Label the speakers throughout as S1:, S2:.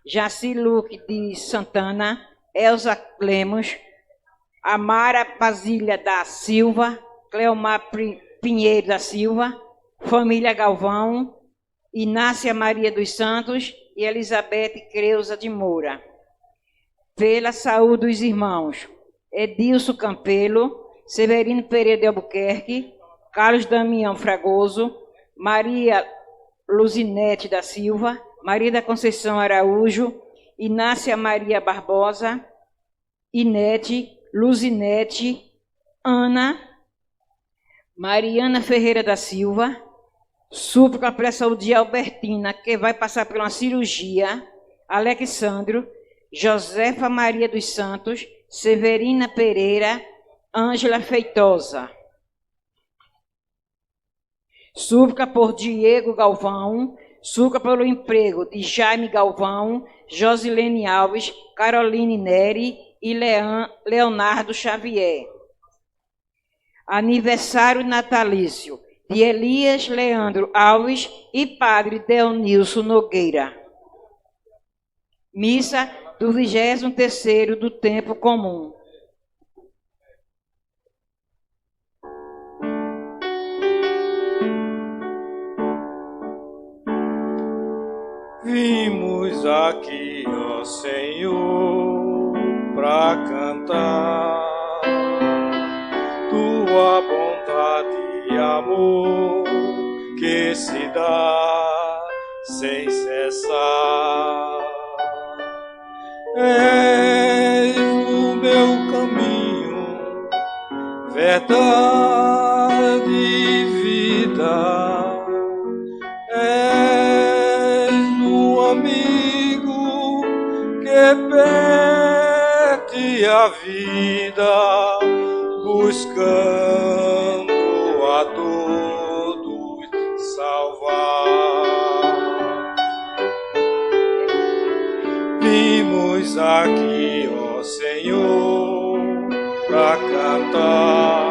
S1: Jaci Luque de Santana, Elza Lemos, Amara Basília da Silva, Cleomar Pinheiro da Silva, família Galvão, Inácia Maria dos Santos e Elizabeth Creuza de Moura. Pela saúde dos irmãos Edilson Campelo, Severino Pereira de Albuquerque, Carlos Damião Fragoso, Maria Luzinete da Silva, Maria da Conceição Araújo, Inácia Maria Barbosa, Inete, Luzinete, Ana, Mariana Ferreira da Silva, súplica pela saúde de Albertina, que vai passar por uma cirurgia, Alexandro, Josefa Maria dos Santos, Severina Pereira, Ângela Feitosa. Súplica por Diego Galvão, súplica pelo emprego de Jaime Galvão, Josilene Alves, Caroline Neri e Leonardo Xavier. Aniversário natalício de Elias Leandro Alves e Padre Deonilson Nogueira. Missa do 23º do Tempo Comum.
S2: Vimos aqui, ó Senhor, para cantar tua bondade e amor que se dá sem cessar. És o meu caminho, verdade e vida. És o amigo que perde a vida, buscando a todos salvar. Vimos aqui, ó Senhor, para cantar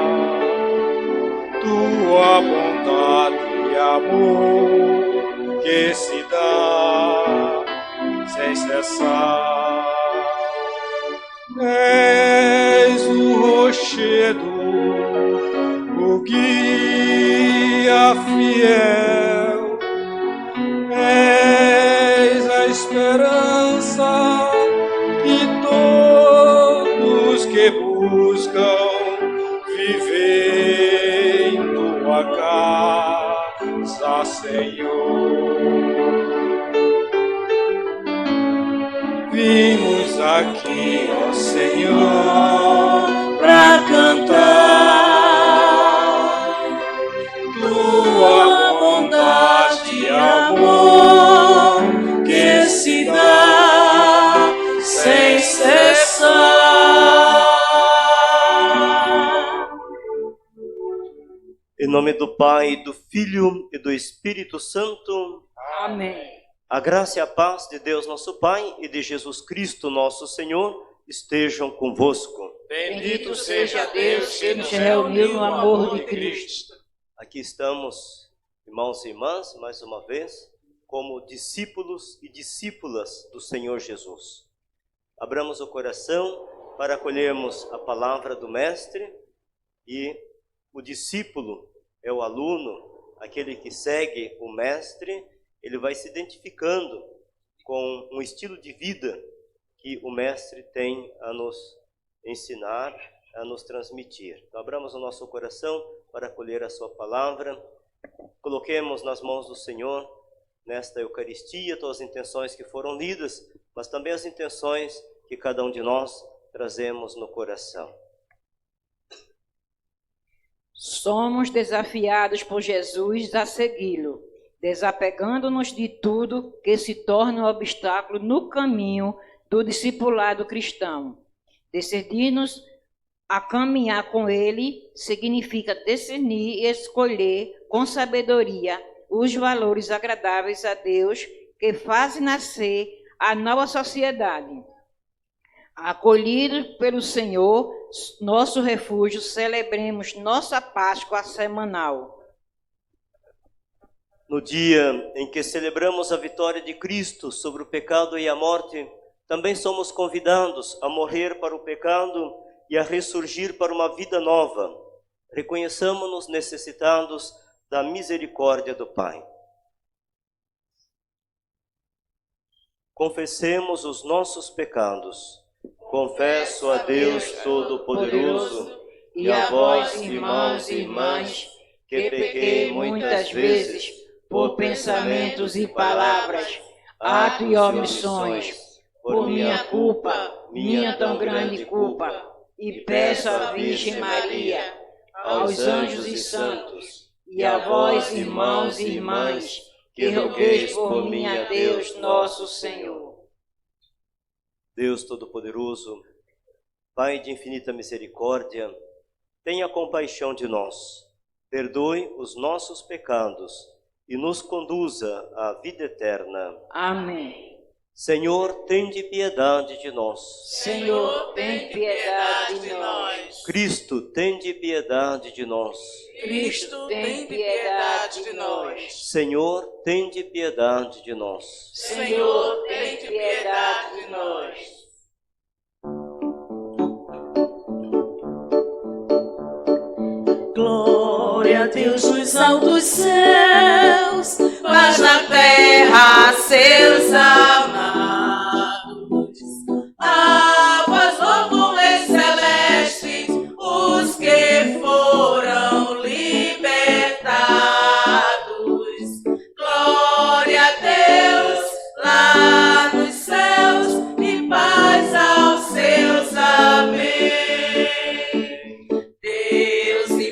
S2: tua bondade e amor que se dá sem cessar. És o rochedo, o guia fiel, és a esperança de todos que buscam viver em tua casa, Senhor. Vimos aqui, ó Senhor, para cantar tua bondade e amor que se dá sem cessar.
S3: Em nome do Pai, do Filho e do Espírito Santo.
S1: Amém.
S3: A graça e a paz de Deus nosso Pai e de Jesus Cristo nosso Senhor estejam convosco.
S1: Bendito seja Deus que nos reuniu no amor de Cristo.
S3: Aqui estamos, irmãos e irmãs, mais uma vez, como discípulos e discípulas do Senhor Jesus. Abramos o coração para acolhermos a palavra do Mestre, e o discípulo é o aluno, aquele que segue o Mestre. Ele vai se identificando com um estilo de vida que o Mestre tem a nos ensinar, a nos transmitir. Então, abramos o nosso coração para acolher a sua palavra. Coloquemos nas mãos do Senhor, nesta Eucaristia, todas as intenções que foram lidas, mas também as intenções que cada um de nós trazemos no coração.
S1: Somos desafiados por Jesus a segui-lo, desapegando-nos de tudo que se torna um obstáculo no caminho do discipulado cristão. Decidir-nos a caminhar com ele significa discernir e escolher com sabedoria os valores agradáveis a Deus que fazem nascer a nova sociedade. Acolhidos pelo Senhor, nosso refúgio, celebremos nossa Páscoa semanal.
S3: No dia em que celebramos a vitória de Cristo sobre o pecado e a morte, também somos convidados a morrer para o pecado e a ressurgir para uma vida nova. Reconheçamos-nos necessitados da misericórdia do Pai. Confessemos os nossos pecados. Confesso a Deus Todo-Poderoso e a vós, irmãos e irmãs, que pequei muitas vezes por pensamentos e palavras, atos e omissões, por minha culpa, minha tão grande culpa, e peço à Virgem Maria, aos anjos e santos, e a vós, irmãos e irmãs, que rogueis por mim a Deus nosso Senhor. Deus Todo-Poderoso, Pai de infinita misericórdia, tenha compaixão de nós, perdoe os nossos pecados e nos conduza à vida eterna. Amém. Senhor, tende piedade de nós.
S1: Senhor, tem piedade de nós.
S3: Cristo, tende piedade de nós.
S1: Cristo, tem piedade de nós.
S3: Senhor, tende piedade de nós.
S1: Senhor, tem piedade de nós.
S2: Glória a Deus nos altos céus, paz na terra, seus amados. A vós louvores celestes, os que foram libertados. Glória a Deus lá nos céus e paz aos seus. Amém.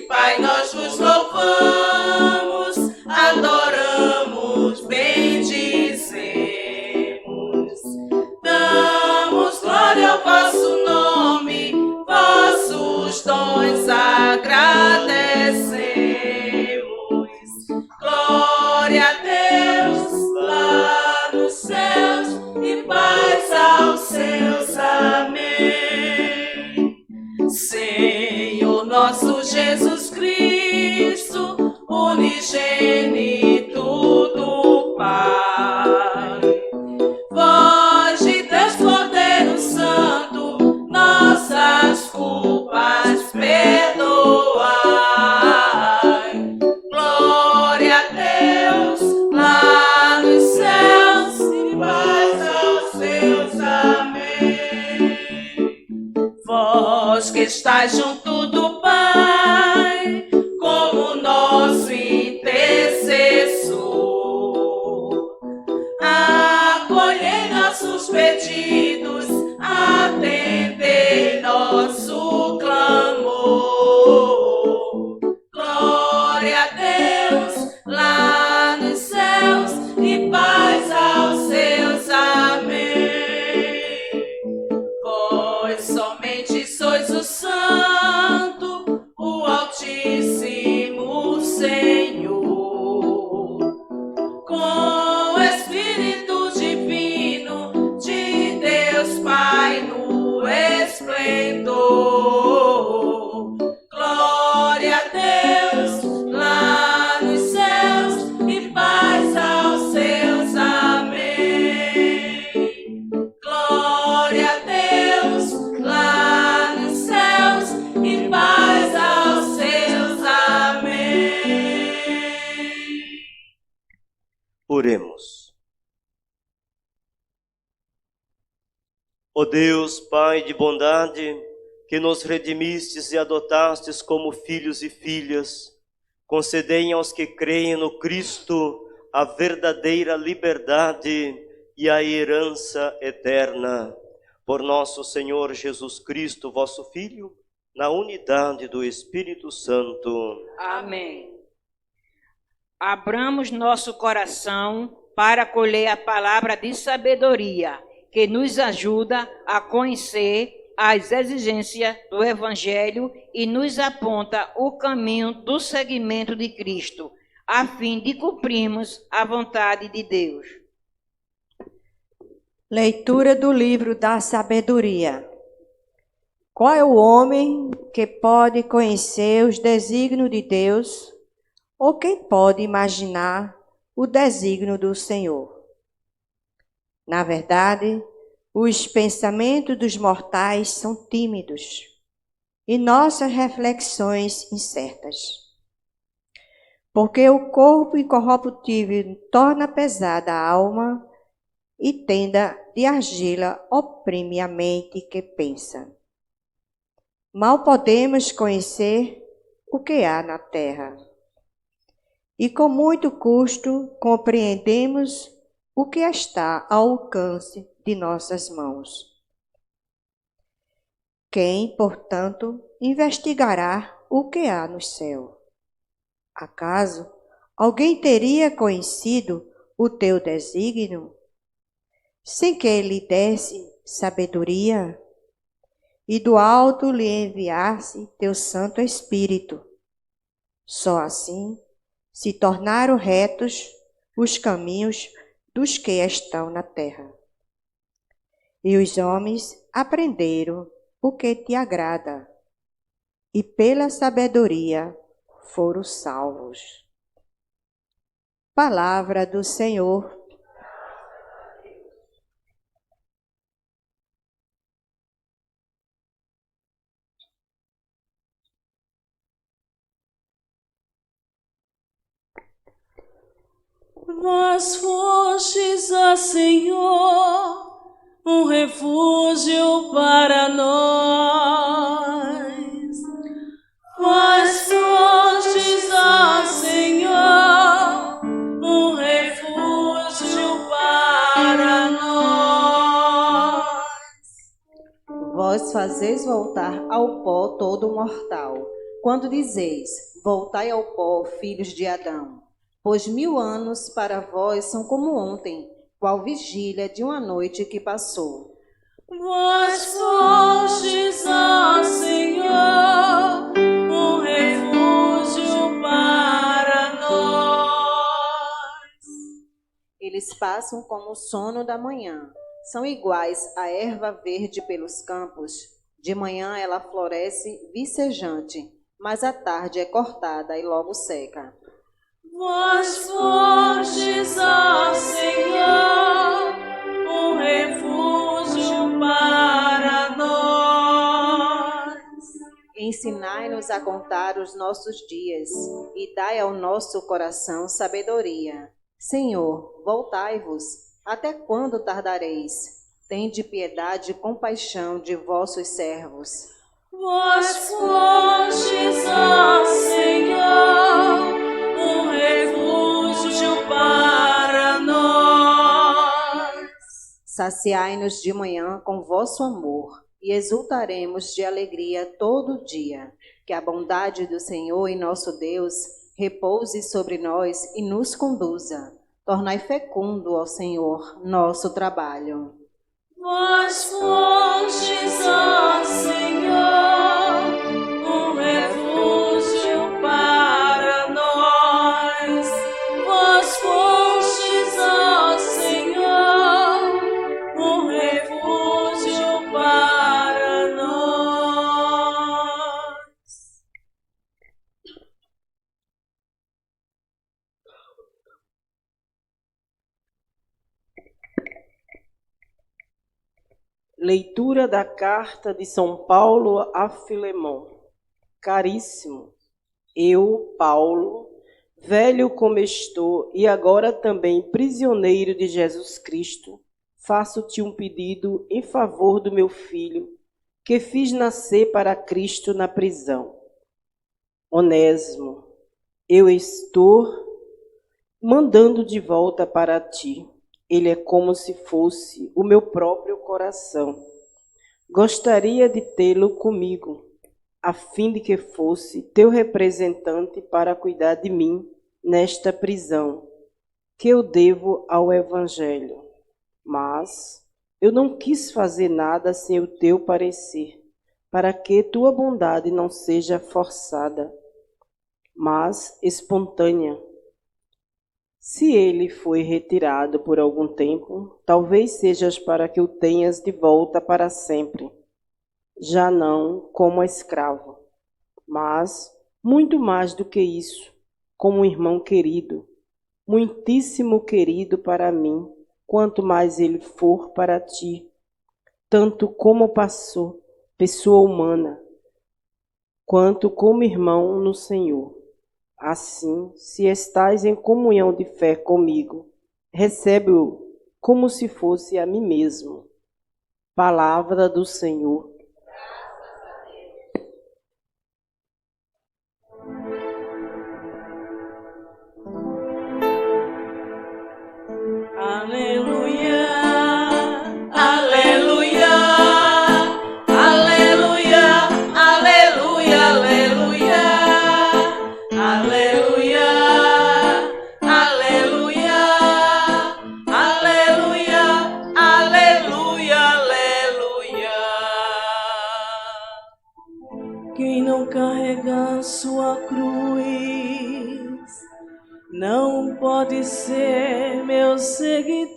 S2: Pai, nós vos louvamos, adoramos, bendizemos, damos glória ao vosso nome, vossos dons agradecemos. Glória a Deus lá nos céus e paz aos seus. Amém. Senhor nosso Jesus Cristo, unigênito do Pai, vós de Deus Cordeiro Santo, nossas culpas perdoai. Glória a Deus lá nos céus e paz aos seus. Amém. Vós que estáis junto do Pai, como nosso intercessor, acolhei nossos pedidos, atendei nosso clamor. Glória a Deus lá nos céus e paz aos seus. Amém. Vós somente sois o Santo, o Altíssimo Senhor, com o Espírito Divino de Deus Pai no esplendor. Glória a Deus lá nos céus e paz aos seus. Amém. Glória a Deus lá nos céus e paz aos seus. Amém.
S3: Oremos. Ó Deus, Pai de bondade, que nos redimistes e adotastes como filhos e filhas, concedei aos que creem no Cristo a verdadeira liberdade e a herança eterna. Por nosso Senhor Jesus Cristo, vosso Filho, na unidade do Espírito Santo.
S1: Amém. Abramos nosso coração para acolher a palavra de sabedoria, que nos ajuda a conhecer as exigências do Evangelho e nos aponta o caminho do seguimento de Cristo, a fim de cumprirmos a vontade de Deus.
S4: Leitura do livro da sabedoria. Qual é o homem que pode conhecer os desígnios de Deus? Ou quem pode imaginar o desígnio do Senhor. Na verdade, os pensamentos dos mortais são tímidos e nossas reflexões incertas. Porque o corpo incorruptível torna pesada a alma e tenda de argila oprime a mente que pensa. Mal podemos conhecer o que há na terra. E com muito custo compreendemos o que está ao alcance de nossas mãos. Quem, portanto, investigará o que há no céu? Acaso alguém teria conhecido o teu desígnio, sem que lhe desse sabedoria, e do alto lhe enviasse teu Santo Espírito? Só assim se tornaram retos os caminhos dos que estão na terra. E os homens aprenderam o que te agrada, e pela sabedoria foram salvos. Palavra do Senhor.
S2: Vós fostes, ó Senhor, um refúgio para nós. Vós fostes, ó Senhor, um refúgio para nós.
S5: Vós fazeis voltar ao pó todo mortal, quando dizeis, voltai ao pó, filhos de Adão. Pois 1000 anos para vós são como ontem, qual vigília de uma noite que passou.
S2: Vós fostes, ó Senhor, um refúgio para nós.
S5: Eles passam como o sono da manhã, são iguais à erva verde pelos campos. De manhã ela floresce vicejante, mas à tarde é cortada e logo seca.
S2: Vós fostes, ó Senhor, um refúgio para nós.
S5: Ensinai-nos a contar os nossos dias e dai ao nosso coração sabedoria. Senhor, voltai-vos. Até quando tardareis? Tende piedade e compaixão de vossos servos.
S2: Vós fostes, ó Senhor, um refúgio para nós.
S5: Saciai-nos de manhã com vosso amor e exultaremos de alegria todo dia. Que a bondade do Senhor e nosso Deus repouse sobre nós e nos conduza. Tornai fecundo, ó Senhor, nosso trabalho.
S2: Vós fostes, ó Senhor, um refúgio para nós. Vós fostes, ó Senhor, um refúgio para nós.
S6: Leitura da carta de São Paulo a Filemão. Caríssimo, eu, Paulo, velho como estou e agora também prisioneiro de Jesus Cristo, faço-te um pedido em favor do meu filho, que fiz nascer para Cristo na prisão. Onésimo, eu estou mandando de volta para ti. Ele é como se fosse o meu próprio coração. Gostaria de tê-lo comigo, a fim de que fosse teu representante para cuidar de mim nesta prisão, que eu devo ao Evangelho. Mas eu não quis fazer nada sem o teu parecer, para que tua bondade não seja forçada, mas espontânea. Se ele foi retirado por algum tempo, talvez sejas para que o tenhas de volta para sempre, já não como escravo, mas, muito mais do que isso, como um irmão querido, muitíssimo querido para mim, quanto mais ele for para ti, tanto como pessoa humana, quanto como irmão no Senhor. Assim, se estás em comunhão de fé comigo, recebe-o como se fosse a mim mesmo. Palavra do Senhor.
S2: Aleluia, aleluia, aleluia, aleluia, aleluia, aleluia, aleluia, aleluia, aleluia, aleluia. Quem não carrega sua cruz não pode ser meu seguidor.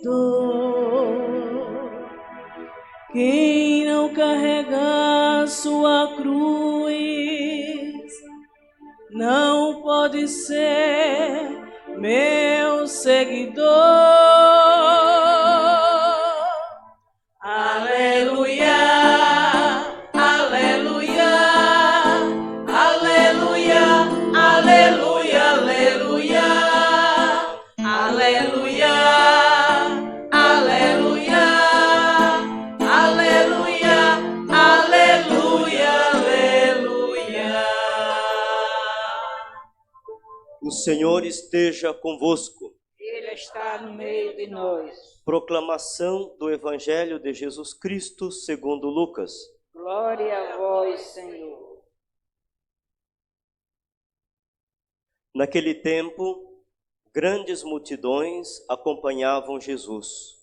S2: Quem não carrega sua cruz não pode ser meu seguidor. Aleluia, aleluia, aleluia, aleluia, aleluia. Aleluia, aleluia, aleluia, aleluia, aleluia.
S3: O Senhor esteja convosco.
S1: Ele está no meio de nós.
S3: Proclamação do Evangelho de Jesus Cristo segundo Lucas.
S1: Glória a vós, Senhor.
S3: Naquele tempo, grandes multidões acompanhavam Jesus.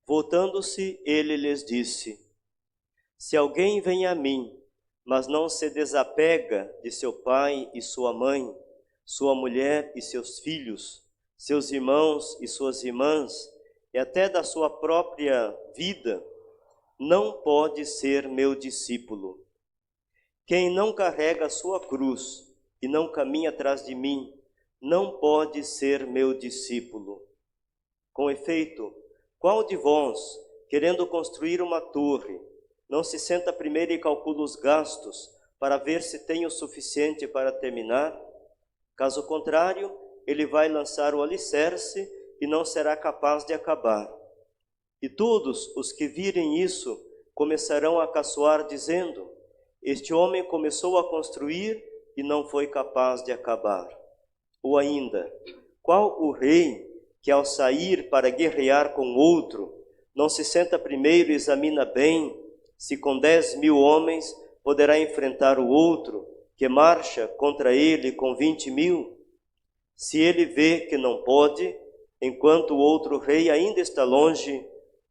S3: Voltando-se, ele lhes disse: Se alguém vem a mim, mas não se desapega de seu pai e sua mãe, sua mulher e seus filhos, seus irmãos e suas irmãs, e até da sua própria vida, não pode ser meu discípulo. Quem não carrega a sua cruz e não caminha atrás de mim, não pode ser meu discípulo. Com efeito, qual de vós, querendo construir uma torre, não se senta primeiro e calcula os gastos para ver se tem o suficiente para terminar? Caso contrário, ele vai lançar o alicerce e não será capaz de acabar. E todos os que virem isso começarão a caçoar, dizendo: Este homem começou a construir e não foi capaz de acabar. Ou ainda, qual o rei que ao sair para guerrear com outro, não se senta primeiro e examina bem se com 10.000 homens poderá enfrentar o outro, que marcha contra ele com 20.000? Se ele vê que não pode, enquanto o outro rei ainda está longe,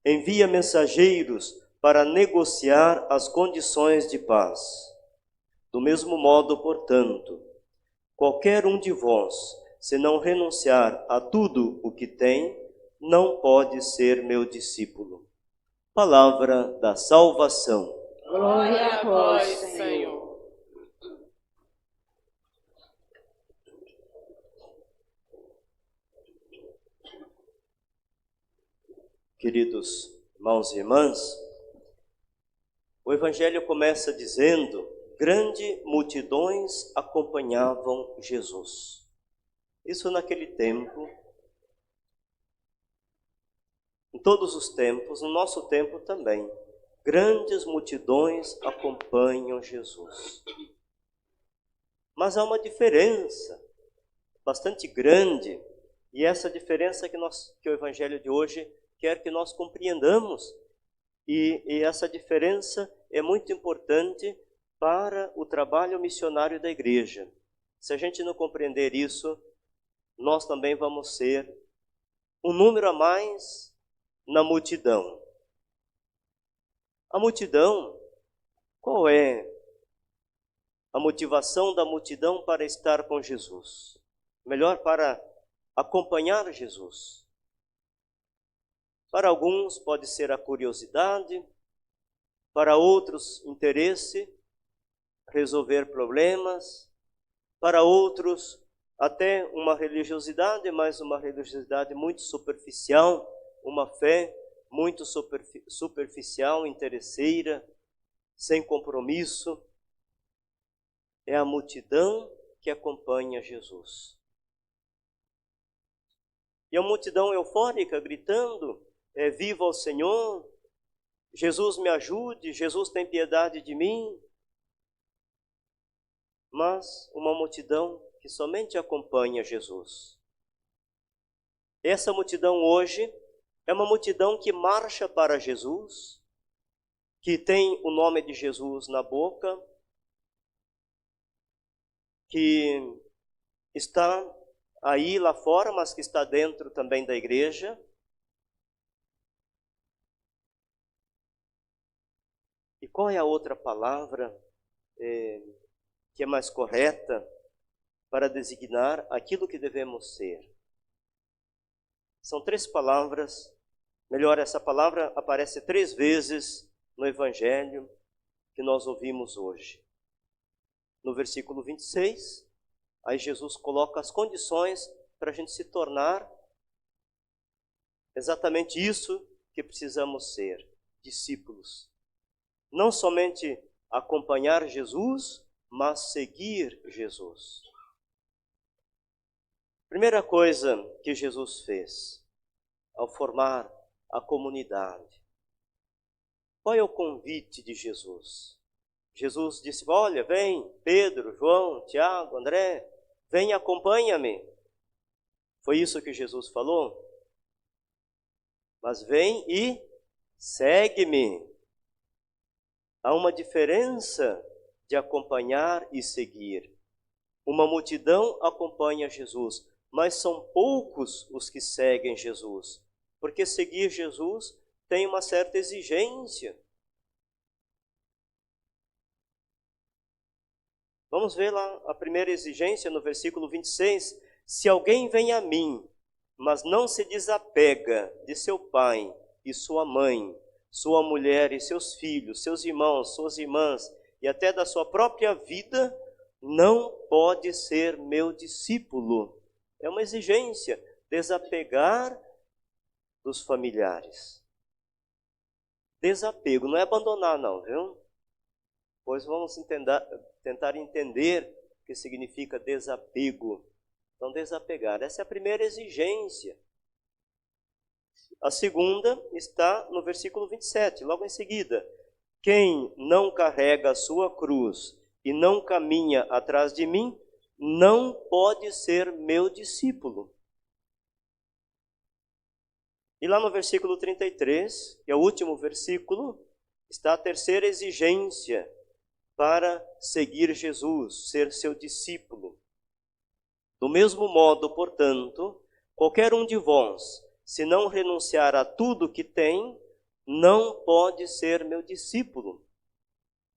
S3: envia mensageiros para negociar as condições de paz. Do mesmo modo, portanto, qualquer um de vós, se não renunciar a tudo o que tem, não pode ser meu discípulo. Palavra da salvação.
S1: Glória a vós, Senhor.
S3: Queridos irmãos e irmãs, o Evangelho começa dizendo: grandes multidões acompanhavam Jesus. Isso naquele tempo, em todos os tempos, no nosso tempo também. Grandes multidões acompanham Jesus. Mas há uma diferença bastante grande, e essa diferença que o Evangelho de hoje quer que nós compreendamos. E essa diferença é muito importante para o trabalho missionário da igreja. Se a gente não compreender isso, nós também vamos ser um número a mais na multidão. A multidão, qual é a motivação da multidão para estar com Jesus? Melhor, para acompanhar Jesus. Para alguns pode ser a curiosidade, para outros interesse, resolver problemas, para outros até uma religiosidade, mas uma religiosidade muito superficial, uma fé muito superficial, interesseira, sem compromisso. É a multidão que acompanha Jesus. E a multidão eufórica, gritando, viva o Senhor, Jesus me ajude, Jesus tem piedade de mim. Mas uma multidão que somente acompanha Jesus. Essa multidão hoje é uma multidão que marcha para Jesus, que tem o nome de Jesus na boca, que está aí lá fora, mas que está dentro também da igreja. E qual é a outra palavra que é mais correta para designar aquilo que devemos ser? São 3 palavras. Melhor, essa palavra aparece 3 vezes no Evangelho que nós ouvimos hoje. No versículo 26, aí Jesus coloca as condições para a gente se tornar exatamente isso que precisamos ser, discípulos. Não somente acompanhar Jesus, mas seguir Jesus. Primeira coisa que Jesus fez ao formar a comunidade. Qual é o convite de Jesus? Jesus disse, olha, vem, Pedro, João, Tiago, André, vem, acompanha-me. Foi isso que Jesus falou? Mas vem e segue-me. Há uma diferença de acompanhar e seguir. Uma multidão acompanha Jesus, mas são poucos os que seguem Jesus. Porque seguir Jesus tem uma certa exigência. Vamos ver lá a primeira exigência no versículo 26. Se alguém vem a mim, mas não se desapega de seu pai e sua mãe, sua mulher e seus filhos, seus irmãos, suas irmãs, e até da sua própria vida, não pode ser meu discípulo. É uma exigência, desapegar dos familiares. Desapego, não é abandonar não, viu? Pois vamos tentar entender o que significa desapego. Então, desapegar, essa é a primeira exigência. A segunda está no versículo 27, logo em seguida. Quem não carrega a sua cruz e não caminha atrás de mim, não pode ser meu discípulo. E lá no versículo 33, que é o último versículo, está a terceira exigência para seguir Jesus, ser seu discípulo. Do mesmo modo, portanto, qualquer um de vós, se não renunciar a tudo que tem, não pode ser meu discípulo.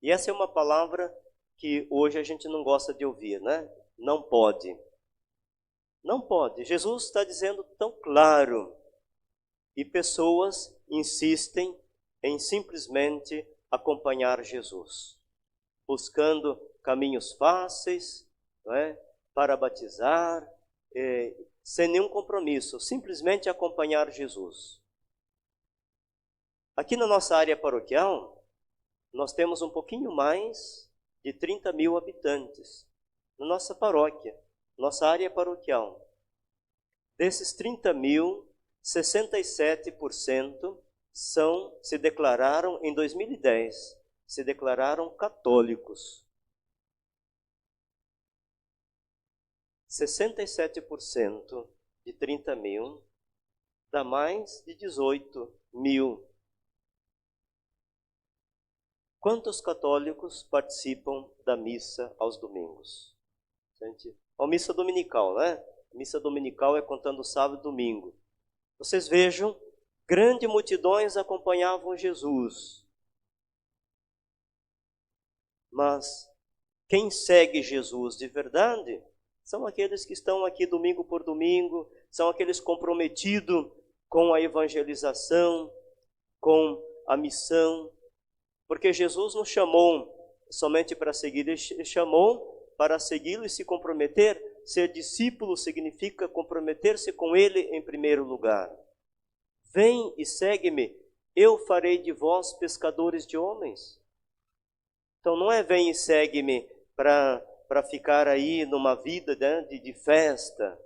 S3: E essa é uma palavra que hoje a gente não gosta de ouvir, né? Não pode. Não pode. Jesus está dizendo tão claro. E pessoas insistem em simplesmente acompanhar Jesus, buscando caminhos fáceis, não é? Para batizar, sem nenhum compromisso, simplesmente acompanhar Jesus. Aqui na nossa área paroquial, nós temos um pouquinho mais de 30 mil habitantes na nossa paróquia, nossa área paroquial. Desses 30 mil, 67% se declararam, em 2010, se declararam católicos. 67% de 30 mil dá mais de 18 mil. Quantos católicos participam da missa aos domingos? A missa dominical, né? A missa dominical é contando sábado e domingo. Vocês vejam, grandes multidões acompanhavam Jesus. Mas quem segue Jesus de verdade são aqueles que estão aqui domingo por domingo, são aqueles comprometidos com a evangelização, com a missão. Porque Jesus não chamou somente para seguir, Ele chamou para segui-lo e se comprometer ser discípulo significa comprometer-se com Ele em primeiro lugar. Vem e segue-me, eu farei de vós pescadores de homens. Então não é vem e segue-me para ficar aí numa vida, né, de festa.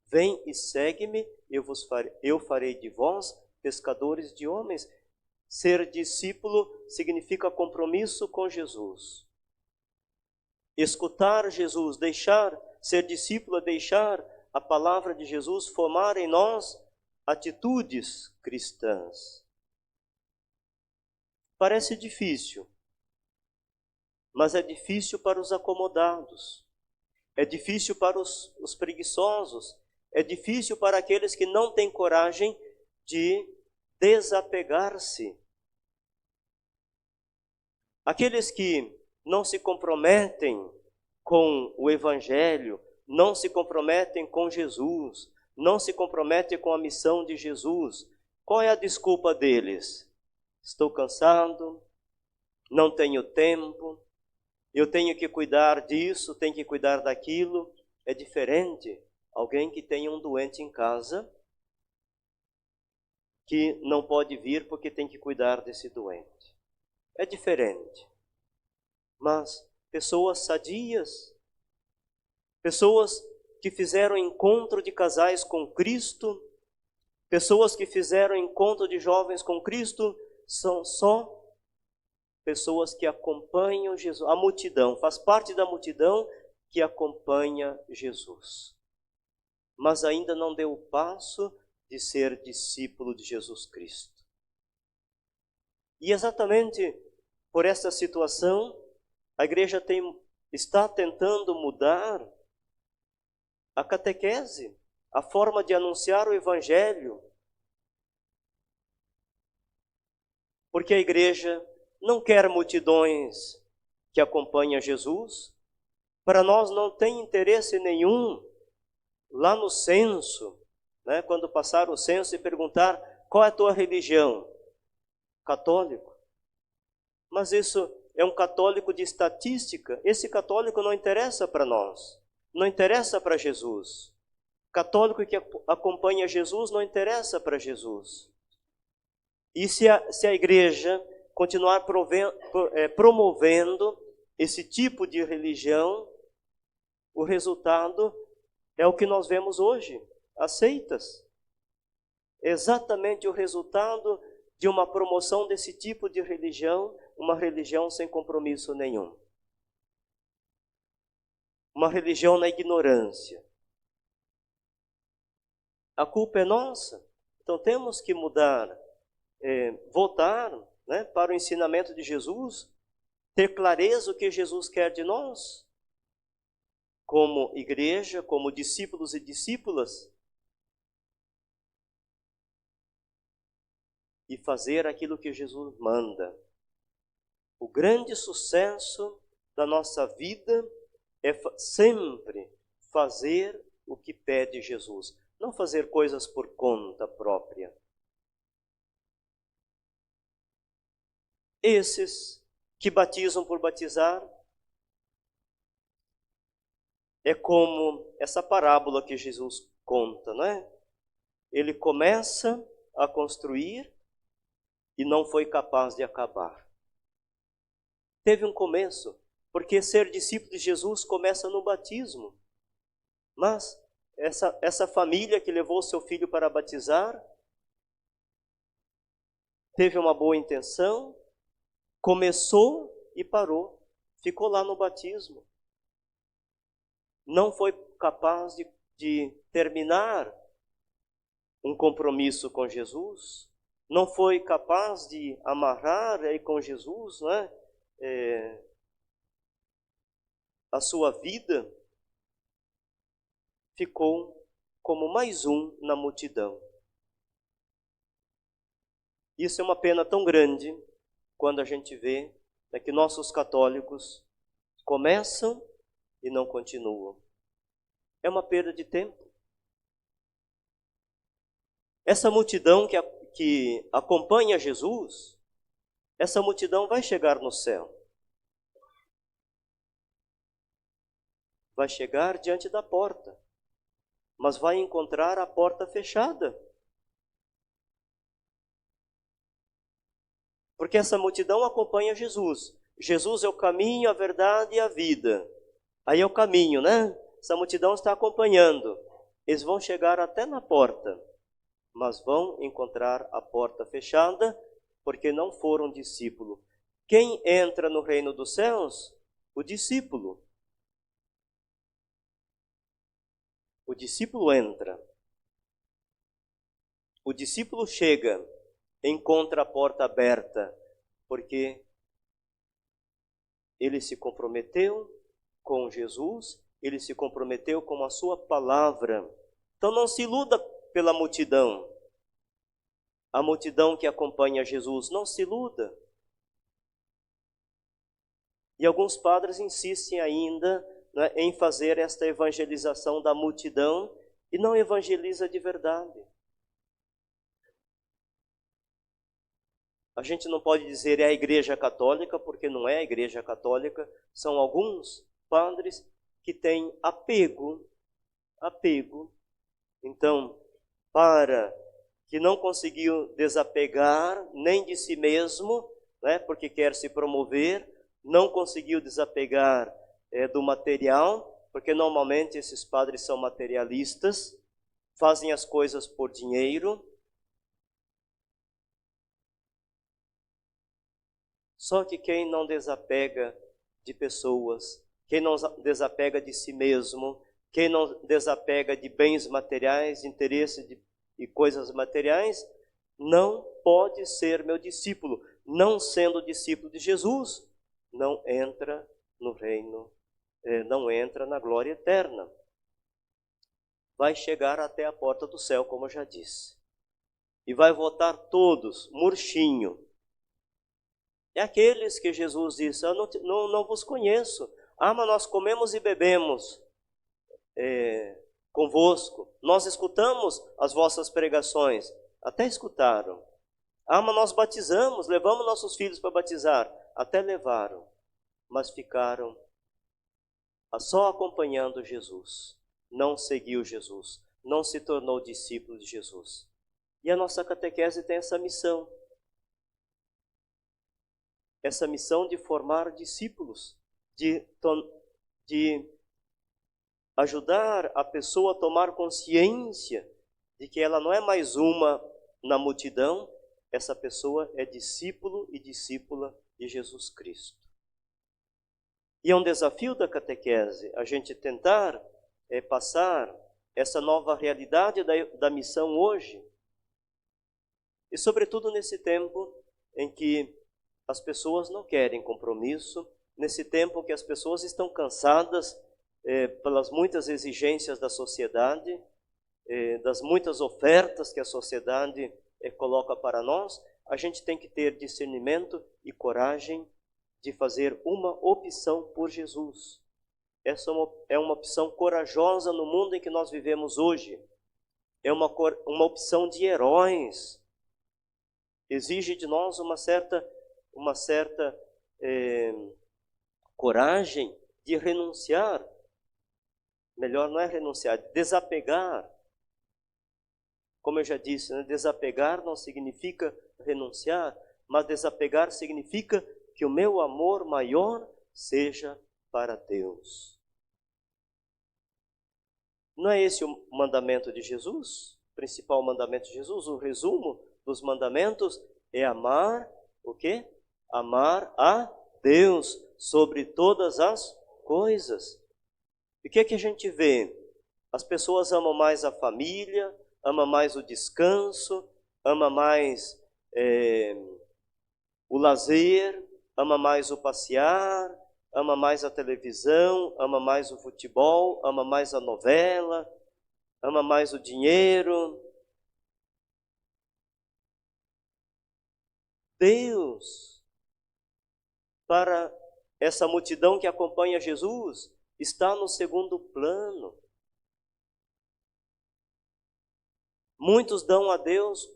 S3: Vem e segue-me, eu farei de vós pescadores de homens. Ser discípulo significa compromisso com Jesus. Escutar Jesus, ser discípulo é deixar a palavra de Jesus formar em nós atitudes cristãs. Parece difícil, mas é difícil para os acomodados, é difícil para os preguiçosos, é difícil para aqueles que não têm coragem de desapegar-se. Aqueles que não se comprometem com o Evangelho, não se comprometem com Jesus, não se comprometem com a missão de Jesus. Qual é a desculpa deles? Estou cansado, não tenho tempo, eu tenho que cuidar disso, tenho que cuidar daquilo. É diferente alguém que tem um doente em casa, que não pode vir porque tem que cuidar desse doente. É diferente. Mas pessoas sadias, pessoas que fizeram encontro de casais com Cristo, pessoas que fizeram encontro de jovens com Cristo, são só pessoas que acompanham Jesus. A multidão, faz parte da multidão que acompanha Jesus. Mas ainda não deu o passo de ser discípulo de Jesus Cristo. E exatamente por essa situação, a igreja está tentando mudar a catequese, a forma de anunciar o Evangelho. Porque a igreja não quer multidões que acompanhem Jesus. Para nós não tem interesse nenhum lá no censo, né, quando passar o censo e perguntar qual é a tua religião? Católico. Mas isso é um católico de estatística. Esse católico não interessa para nós, não interessa para Jesus. Católico que acompanha Jesus não interessa para Jesus. E se a igreja continuar promovendo esse tipo de religião, o resultado é o que nós vemos hoje, as seitas. Exatamente o resultado de uma promoção desse tipo de religião, uma religião sem compromisso nenhum. Uma religião na ignorância. A culpa é nossa, então temos que mudar, voltar, né, para o ensinamento de Jesus, ter clareza o que Jesus quer de nós, como igreja, como discípulos e discípulas, e fazer aquilo que Jesus manda. O grande sucesso da nossa vida é sempre fazer o que pede Jesus, não fazer coisas por conta própria. Esses que batizam por batizar, é como essa parábola que Jesus conta, não é? Ele começa a construir e não foi capaz de acabar. Teve um começo, porque ser discípulo de Jesus começa no batismo. Mas essa família que levou seu filho para batizar, teve uma boa intenção, começou e parou, ficou lá no batismo. Não foi capaz de terminar um compromisso com Jesus, não foi capaz de amarrar aí com Jesus, né, a sua vida, ficou como mais um na multidão. Isso é uma pena tão grande quando a gente vê, né, que nossos católicos começam e não continuam. É uma perda de tempo. Essa multidão que acompanha Jesus, essa multidão vai chegar no céu. vai chegar diante da porta, mas vai encontrar a porta fechada. Porque essa multidão acompanha Jesus. Jesus é o caminho, a verdade e a vida. Aí é o caminho, né? Essa multidão está acompanhando. Eles vão chegar até na porta, mas vão encontrar a porta fechada, porque não foram discípulo. Quem entra no reino dos céus? O discípulo. O discípulo entra. O discípulo chega, encontra a porta aberta, porque ele se comprometeu com Jesus, ele se comprometeu com a sua palavra. Então não se iluda pela multidão. A multidão que acompanha Jesus, não se iluda. E alguns padres insistem ainda, né, em fazer esta evangelização da multidão e não evangeliza de verdade. A gente não pode dizer é a Igreja Católica, porque não é a Igreja Católica. São alguns padres que têm apego. Então, para que não conseguiu desapegar nem de si mesmo, né, porque quer se promover, não conseguiu desapegar do material, porque normalmente esses padres são materialistas, fazem as coisas por dinheiro. Só que quem não desapega de pessoas, quem não desapega de si mesmo, quem não desapega de bens materiais, interesse e coisas materiais, não pode ser meu discípulo. Não sendo discípulo de Jesus, não entra no reino, não entra na glória eterna. Vai chegar até a porta do céu, como eu já disse. E vai voltar todos, murchinho. É aqueles que Jesus disse, eu não vos conheço. Mas nós comemos e bebemos convosco. Nós escutamos as vossas pregações. Até escutaram. Mas nós batizamos, levamos nossos filhos para batizar. Até levaram. Mas ficaram só acompanhando Jesus. Não seguiu Jesus. Não se tornou discípulo de Jesus. E a nossa catequese tem essa missão. Essa missão de formar discípulos, de ajudar a pessoa a tomar consciência de que ela não é mais uma na multidão, essa pessoa é discípulo e discípula de Jesus Cristo. E é um desafio da catequese a gente tentar passar essa nova realidade da missão hoje. E sobretudo nesse tempo em que as pessoas não querem compromisso, nesse tempo que as pessoas estão cansadas pelas muitas exigências da sociedade, das muitas ofertas que a sociedade coloca para nós, a gente tem que ter discernimento e coragem de fazer uma opção por Jesus. Essa é uma opção corajosa no mundo em que nós vivemos hoje. É uma opção de heróis. Exige de nós uma certa coragem de renunciar. Melhor não é renunciar, desapegar. Como eu já disse, né? Desapegar não significa renunciar, mas desapegar significa que o meu amor maior seja para Deus. Não é esse o mandamento de Jesus? O principal mandamento de Jesus, o resumo dos mandamentos é amar o quê? Amar a Deus sobre todas as coisas. E o que é que a gente vê? As pessoas amam mais a família, amam mais o descanso, amam mais o lazer, amam mais o passear, amam mais a televisão, amam mais o futebol, amam mais a novela, amam mais o dinheiro. Deus, para essa multidão que acompanha Jesus, está no segundo plano. Muitos dão a Deus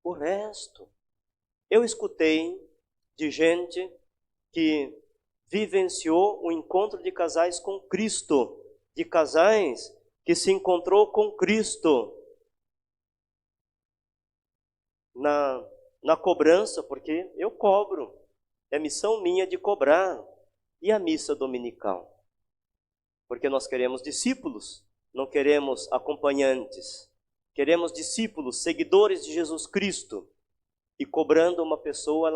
S3: o resto. Eu escutei de gente que vivenciou o encontro de casais com Cristo, de casais que se encontrou com Cristo na cobrança, porque eu cobro, é missão minha de cobrar, e a missa dominical, porque nós queremos discípulos, não queremos acompanhantes, queremos discípulos, seguidores de Jesus Cristo, e cobrando uma pessoa,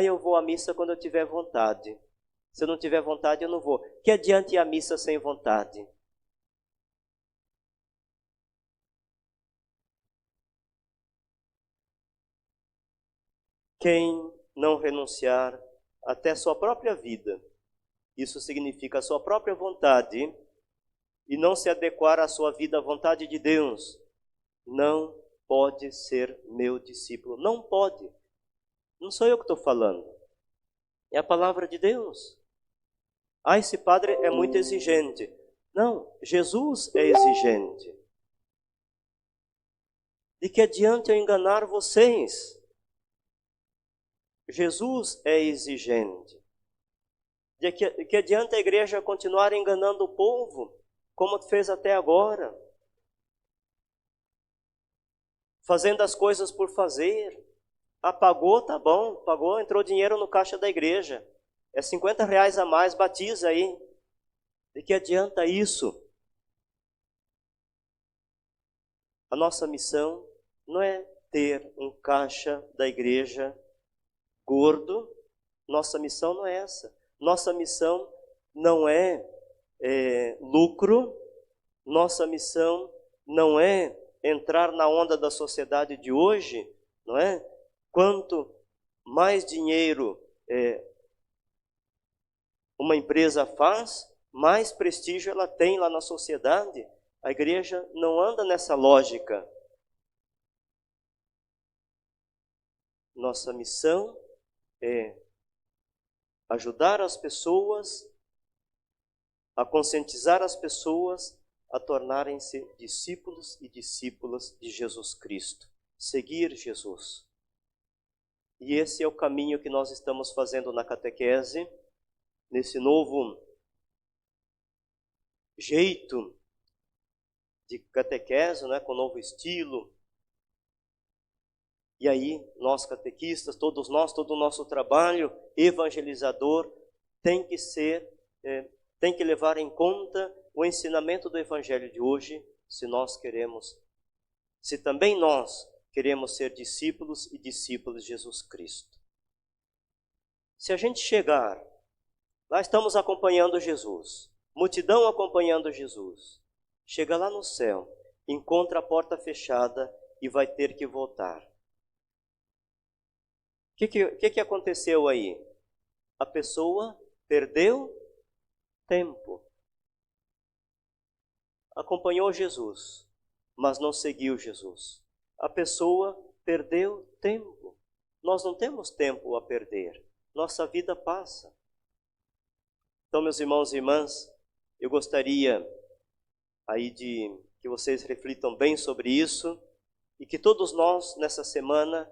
S3: eu vou à missa quando eu tiver vontade. Se eu não tiver vontade, eu não vou. Que adianta ir à missa sem vontade? Quem não renunciar até sua própria vida, isso significa a sua própria vontade, e não se adequar à sua vida à vontade de Deus, não pode ser meu discípulo. Não pode. Não sou eu que estou falando. É a palavra de Deus. Esse padre é muito exigente. Não, Jesus é exigente. De que adianta eu enganar vocês? Jesus é exigente. De que adianta a igreja continuar enganando o povo, como fez até agora? Fazendo as coisas por fazer. Pagou, tá bom, pagou, entrou dinheiro no caixa da igreja. É R$50 a mais, batiza aí. De que adianta isso? A nossa missão não é ter um caixa da igreja gordo. Nossa missão não é essa. Nossa missão não é lucro. Nossa missão não é entrar na onda da sociedade de hoje, não é? Quanto mais dinheiro uma empresa faz, mais prestígio ela tem lá na sociedade. A igreja não anda nessa lógica. Nossa missão é ajudar as pessoas, a conscientizar as pessoas a tornarem-se discípulos e discípulas de Jesus Cristo. Seguir Jesus. E esse é o caminho que nós estamos fazendo na catequese, nesse novo jeito de catequese, né, com novo estilo. E aí, nós catequistas, todos nós, todo o nosso trabalho evangelizador tem que levar em conta o ensinamento do Evangelho de hoje, se também nós queremos ser discípulos e discípulas de Jesus Cristo. Se a gente chegar, lá estamos acompanhando Jesus, multidão acompanhando Jesus, chega lá no céu, encontra a porta fechada e vai ter que voltar. O que aconteceu aí? A pessoa perdeu tempo. Acompanhou Jesus, mas não seguiu Jesus. A pessoa perdeu tempo. Nós não temos tempo a perder. Nossa vida passa. Então, meus irmãos e irmãs, eu gostaria aí de que vocês reflitam bem sobre isso e que todos nós, nessa semana,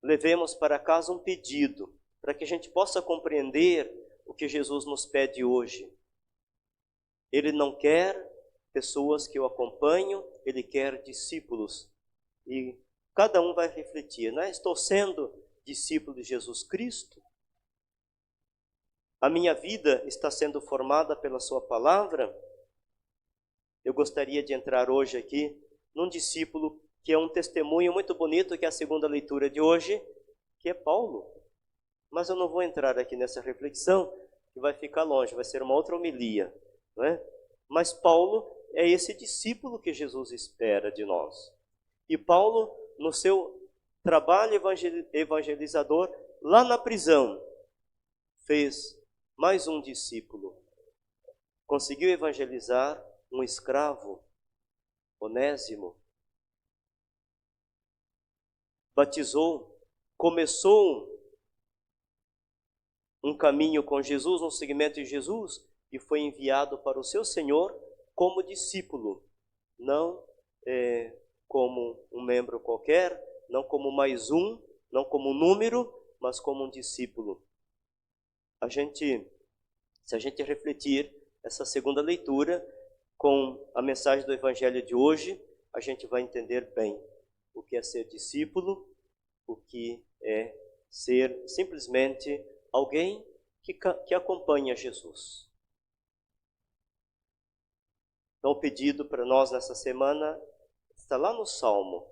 S3: levemos para casa um pedido, para que a gente possa compreender o que Jesus nos pede hoje. Ele não quer pessoas que o acompanham, ele quer discípulos. E cada um vai refletir, né? Estou sendo discípulo de Jesus Cristo? A minha vida está sendo formada pela sua palavra? Eu gostaria de entrar hoje aqui num discípulo que é um testemunho muito bonito, que é a segunda leitura de hoje, que é Paulo. Mas eu não vou entrar aqui nessa reflexão, que vai ficar longe, vai ser uma outra homilia, não é? Mas Paulo é esse discípulo que Jesus espera de nós. E Paulo, no seu trabalho evangelizador, lá na prisão, fez mais um discípulo. Conseguiu evangelizar um escravo, Onésimo. Batizou, começou um caminho com Jesus, um seguimento de Jesus, e foi enviado para o seu Senhor como discípulo, não como um membro qualquer, não como mais um, não como um número, mas como um discípulo. A gente Se a gente refletir essa segunda leitura com a mensagem do Evangelho de hoje, a gente vai entender bem o que é ser discípulo, o que é ser simplesmente alguém que acompanha Jesus. Então, o pedido para nós nessa semana está lá no Salmo: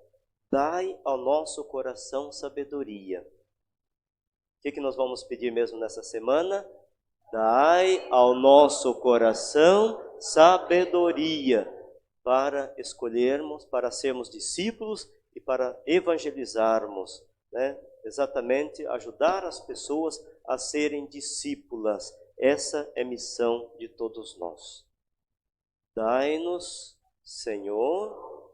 S3: dai ao nosso coração sabedoria. O que nós vamos pedir mesmo nessa semana? Dai ao nosso coração sabedoria para escolhermos, para sermos discípulos e para evangelizarmos, né? Exatamente ajudar as pessoas a serem discípulas. Essa é a missão de todos nós. Dai-nos, Senhor,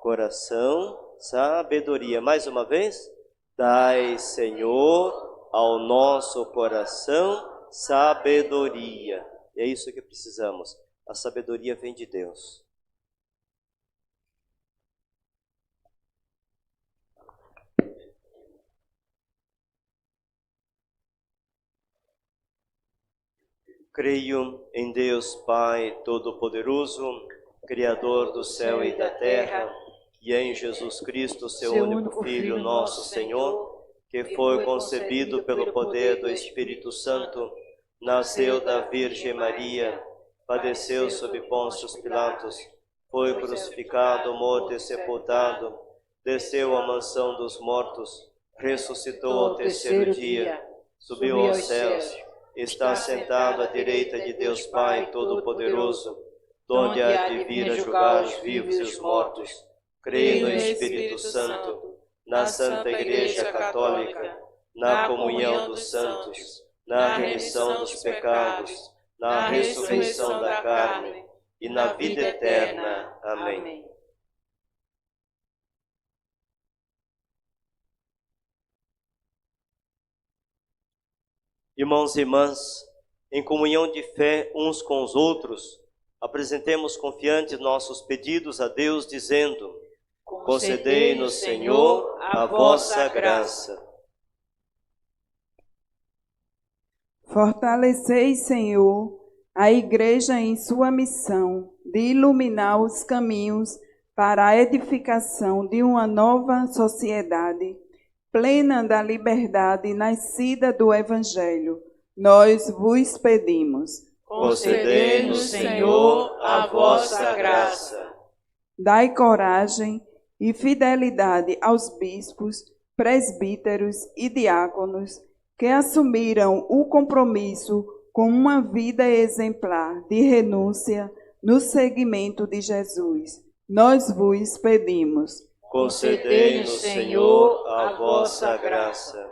S3: coração, sabedoria. Mais uma vez. Dai, Senhor, ao nosso coração sabedoria. E é isso que precisamos. A sabedoria vem de Deus. Creio em Deus Pai Todo-Poderoso, Criador do céu e da terra, e em Jesus Cristo, seu único Filho, nosso Senhor, que foi concebido pelo poder do Espírito Santo, nasceu da Virgem Maria, padeceu sob Pôncio Pilatos, foi crucificado, morto e sepultado, desceu à mansão dos mortos, ressuscitou ao terceiro dia, subiu aos céus, está sentado à direita de Deus Pai Todo-Poderoso, donde há de vir a julgar os vivos e os mortos. Creio no Espírito Santo, na Santa Igreja Católica, na comunhão dos santos, na remissão dos pecados, na ressurreição da carne e na vida eterna. Amém. Irmãos e irmãs, em comunhão de fé uns com os outros, apresentemos confiantes nossos pedidos a Deus, dizendo: concedei-nos, Senhor, a vossa graça.
S7: Fortalecei, Senhor, a Igreja em sua missão de iluminar os caminhos para a edificação de uma nova sociedade, plena da liberdade nascida do Evangelho. Nós vos pedimos.
S2: Concedei-nos, Senhor, a vossa graça.
S7: Dai coragem e fidelidade aos bispos, presbíteros e diáconos que assumiram o compromisso com uma vida exemplar de renúncia no seguimento de Jesus. Nós vos pedimos.
S3: Concedei-nos, Senhor, a vossa graça.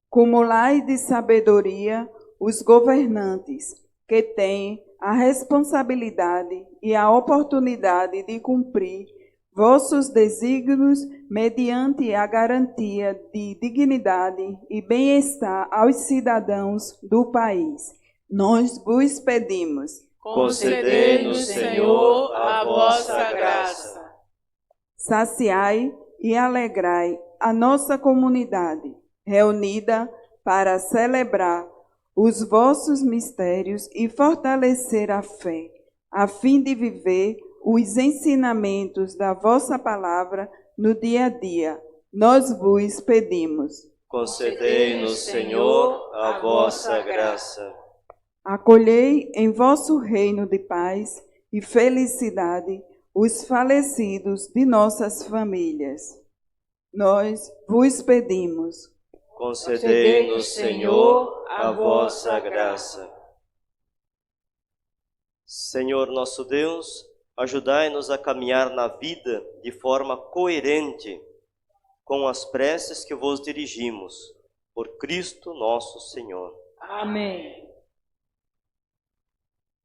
S7: Cumulai de sabedoria os governantes que têm a responsabilidade e a oportunidade de cumprir vossos desígnios mediante a garantia de dignidade e bem-estar aos cidadãos do país. Nós vos pedimos.
S2: Concedei-nos, Senhor, a vossa graça.
S7: Saciai e alegrai a nossa comunidade, reunida para celebrar os vossos mistérios e fortalecer a fé, a fim de viver os ensinamentos da vossa palavra no dia a dia. Nós vos pedimos.
S3: Concedei-nos, Senhor, a vossa graça.
S7: Acolhei em vosso reino de paz e felicidade os falecidos de nossas famílias. Nós vos pedimos.
S3: Concedei-nos, Senhor, a vossa graça. Senhor nosso Deus, ajudai-nos a caminhar na vida de forma coerente com as preces que vos dirigimos, por Cristo nosso Senhor.
S1: Amém.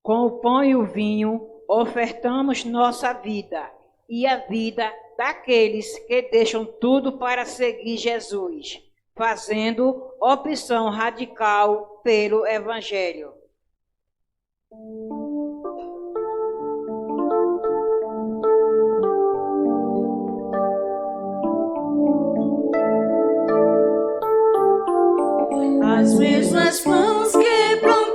S1: Com o pão e o vinho, ofertamos nossa vida e a vida daqueles que deixam tudo para seguir Jesus, fazendo opção radical pelo Evangelho.
S2: As mesmas mãos que plantaram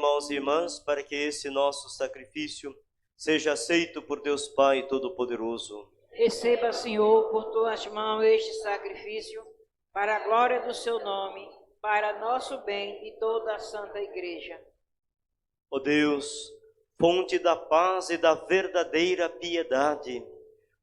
S3: irmãos e irmãs, para que esse nosso sacrifício seja aceito por Deus Pai Todo-Poderoso.
S1: Receba, Senhor, por tuas mãos este sacrifício, para a glória do seu nome, para nosso bem e toda a Santa Igreja.
S3: Ó Deus, fonte da paz e da verdadeira piedade,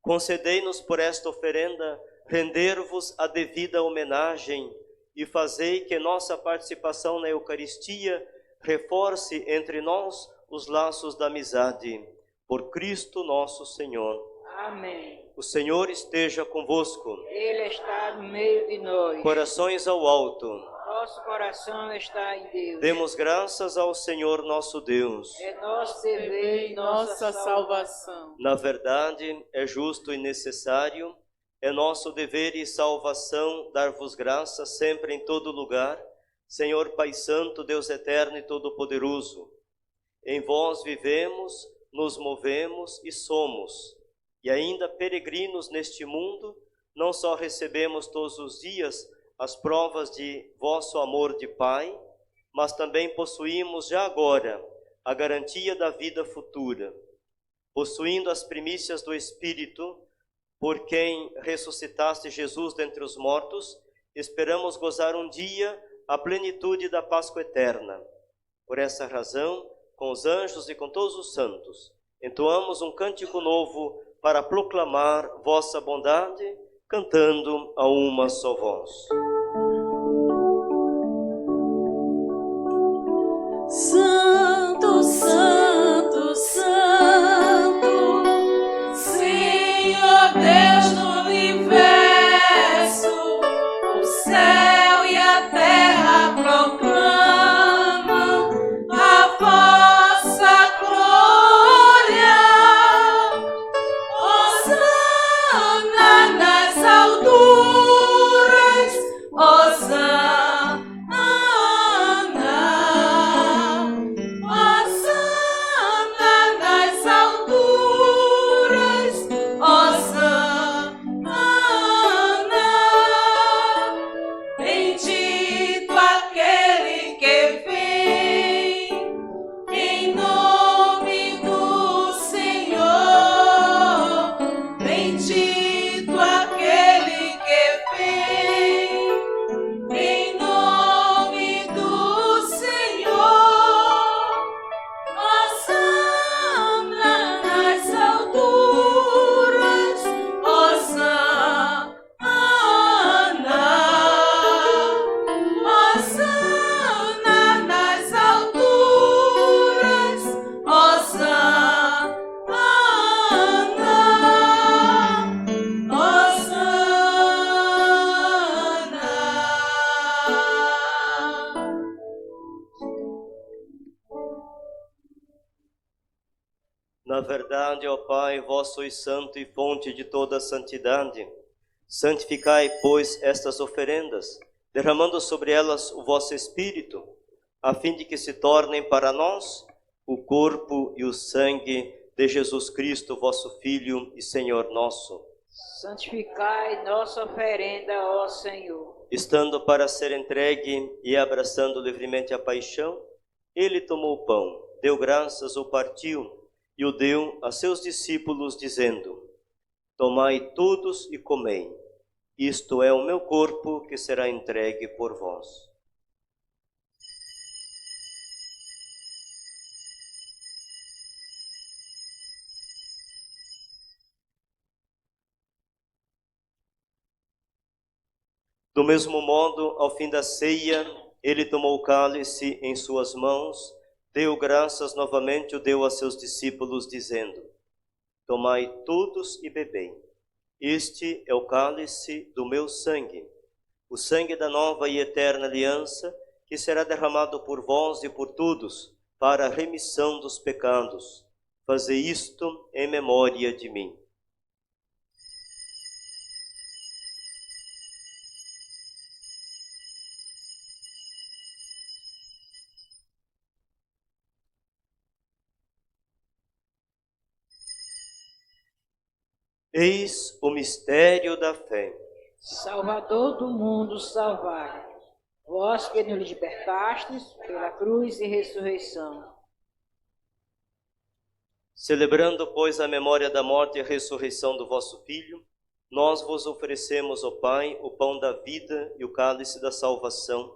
S3: concedei-nos por esta oferenda render-vos a devida homenagem e fazei que nossa participação na Eucaristia reforce entre nós os laços da amizade. Por Cristo nosso Senhor.
S1: Amém.
S3: O Senhor esteja convosco.
S1: Ele está no meio de nós.
S3: Corações ao alto.
S1: Nosso coração está em Deus.
S3: Demos graças ao Senhor nosso Deus.
S1: É nosso dever e nossa salvação.
S3: Na verdade, é justo e necessário, é nosso dever e salvação dar-vos graças sempre em todo lugar, Senhor Pai Santo, Deus eterno e todo-poderoso. Em vós vivemos, nos movemos e somos, e ainda peregrinos neste mundo, não só recebemos todos os dias as provas de vosso amor de Pai, mas também possuímos já agora a garantia da vida futura. Possuindo as primícias do Espírito, por quem ressuscitaste Jesus dentre os mortos, esperamos gozar um dia a plenitude da Páscoa eterna. Por essa razão, com os anjos e com todos os santos, entoamos um cântico novo para proclamar vossa bondade, cantando a uma só voz.
S2: Santo, Santo, Santo, Senhor Deus do universo, o céu e a terra proclamam a vossa glória. Hosana nas alturas, Hosana, Hosana nas alturas, Hosana. Bendito aquele que vem em nome do Senhor. Bendito aquele que vem em nome do Senhor. Hosana nas alturas, Hosana. Hosana nas alturas, Hosana. Hosana.
S3: Na verdade, ó Pai, vós sois santo e fonte de toda santidade. Santificai, pois, estas oferendas, derramando sobre elas o vosso Espírito, a fim de que se tornem para nós o corpo e o sangue de Jesus Cristo, vosso Filho e Senhor nosso.
S1: Santificai nossa oferenda, ó Senhor.
S3: Estando para ser entregue e abraçando livremente a paixão, ele tomou o pão, deu graças, o partiu e o deu a seus discípulos, dizendo: Tomai todos e comei, isto é o meu corpo que será entregue por vós. Do mesmo modo, ao fim da ceia, ele tomou o cálice em suas mãos, deu graças novamente, o deu a seus discípulos, dizendo: Tomai todos e bebei. Este é o cálice do meu sangue, o sangue da nova e eterna aliança, que será derramado por vós e por todos, para a remissão dos pecados. Fazei isto em memória de mim. Eis o mistério da fé.
S1: Salvador do mundo, salvai. Vós que nos libertastes pela cruz e ressurreição.
S3: Celebrando, pois, a memória da morte e a ressurreição do vosso Filho, nós vos oferecemos, ó Pai, o pão da vida e o cálice da salvação,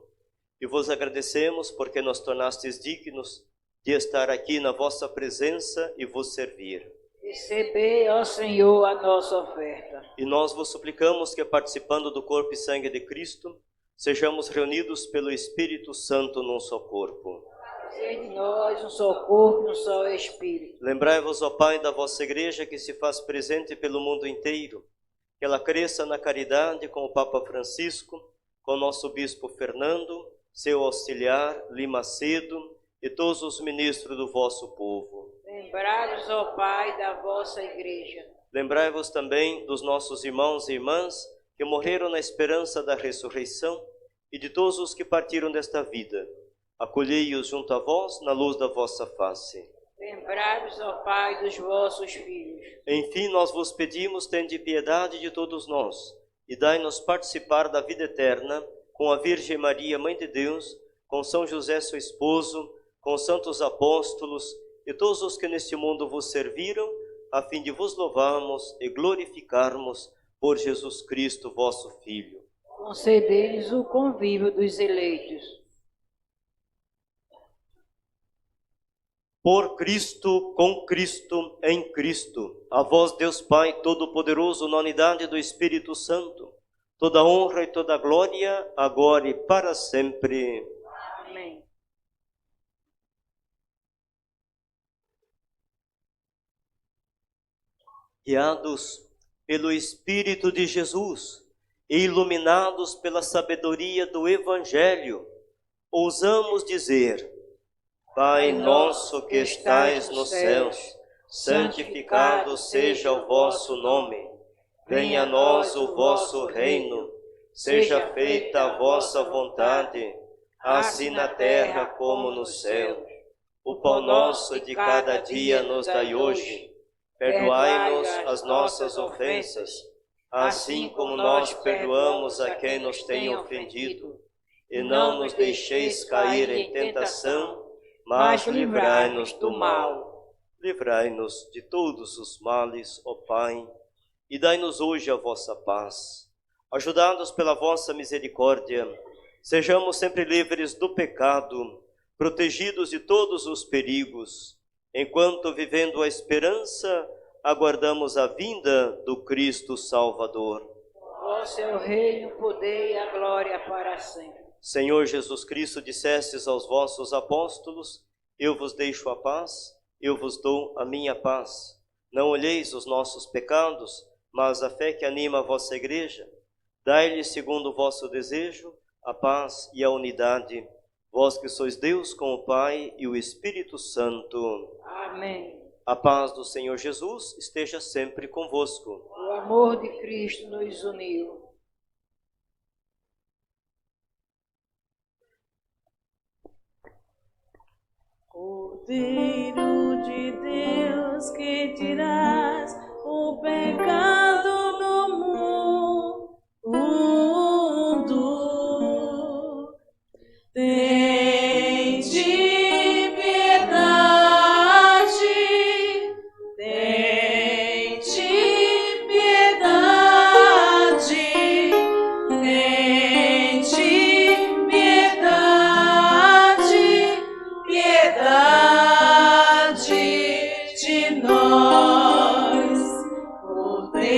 S3: e vos agradecemos porque nos tornastes dignos de estar aqui na vossa presença e vos servir.
S1: Recebei, ó Senhor, a nossa oferta.
S3: E nós vos suplicamos que, participando do corpo e sangue de Cristo, sejamos reunidos pelo Espírito Santo num só corpo.
S1: Sede de nós um só corpo, um só Espírito.
S3: Lembrai-vos, ó Pai, da vossa Igreja que se faz presente pelo mundo inteiro, que ela cresça na caridade com o Papa Francisco, com o nosso Bispo Fernando, seu auxiliar, Limacedo, e todos os ministros do vosso povo.
S1: Lembrai-vos, ó Pai, da vossa Igreja.
S3: Lembrai-vos também dos nossos irmãos e irmãs que morreram na esperança da ressurreição e de todos os que partiram desta vida. Acolhei-os junto a vós na luz da vossa face.
S1: Lembrai-vos, ó Pai, dos vossos filhos.
S3: Enfim, nós vos pedimos, tende piedade de todos nós, e dai-nos participar da vida eterna com a Virgem Maria, Mãe de Deus, com São José, seu esposo, com os santos apóstolos e todos os que neste mundo vos serviram, a fim de vos louvarmos e glorificarmos por Jesus Cristo, vosso Filho.
S1: Concedei-lhes o convívio dos eleitos.
S3: Por Cristo, com Cristo, em Cristo, a vós, Deus Pai Todo-Poderoso, na unidade do Espírito Santo, toda honra e toda glória, agora e para sempre.
S1: Amém.
S3: Guiados pelo Espírito de Jesus e iluminados pela sabedoria do Evangelho, ousamos dizer: Pai nosso que estais nos céus, santificado seja o vosso nome. Venha a nós o vosso reino. Seja feita a vossa vontade, assim na terra como no céu. O pão nosso de cada dia nos dai hoje. Perdoai-nos as nossas ofensas, assim como nós perdoamos a quem nos tem ofendido. E não nos deixeis cair em tentação, mas livrai-nos do mal. Livrai-nos de todos os males, ó Pai, e dai-nos hoje a vossa paz. Ajudados pela vossa misericórdia, sejamos sempre livres do pecado, protegidos de todos os perigos, enquanto, vivendo a esperança, aguardamos a vinda do Cristo Salvador.
S1: Vosso é o reino, o poder e a glória para sempre.
S3: Senhor Jesus Cristo, dissestes aos vossos apóstolos: eu vos deixo a paz, eu vos dou a minha paz. Não olheis os nossos pecados, mas a fé que anima a vossa Igreja. Dai-lhe, segundo o vosso desejo, a paz e a unidade. Vós que sois Deus com o Pai e o Espírito Santo.
S1: Amém.
S3: A paz do Senhor Jesus esteja sempre convosco.
S1: O amor de Cristo nos uniu.
S2: Cordeiro de Deus, que tiras o pecado do mundo, tende piedade, tende piedade, tende piedade, piedade de nós. Cordeiro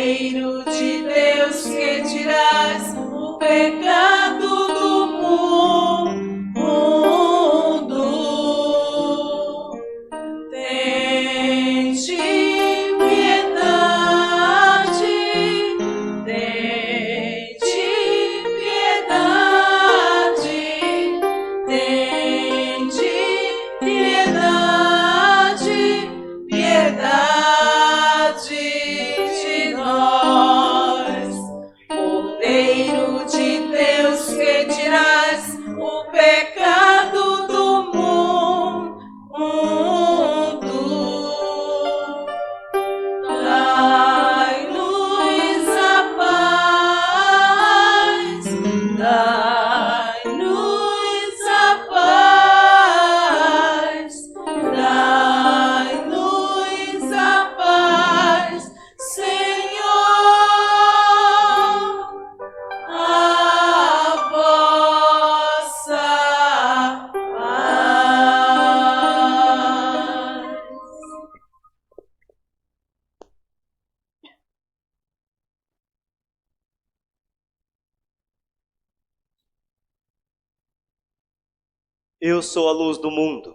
S3: Eu sou a luz do mundo.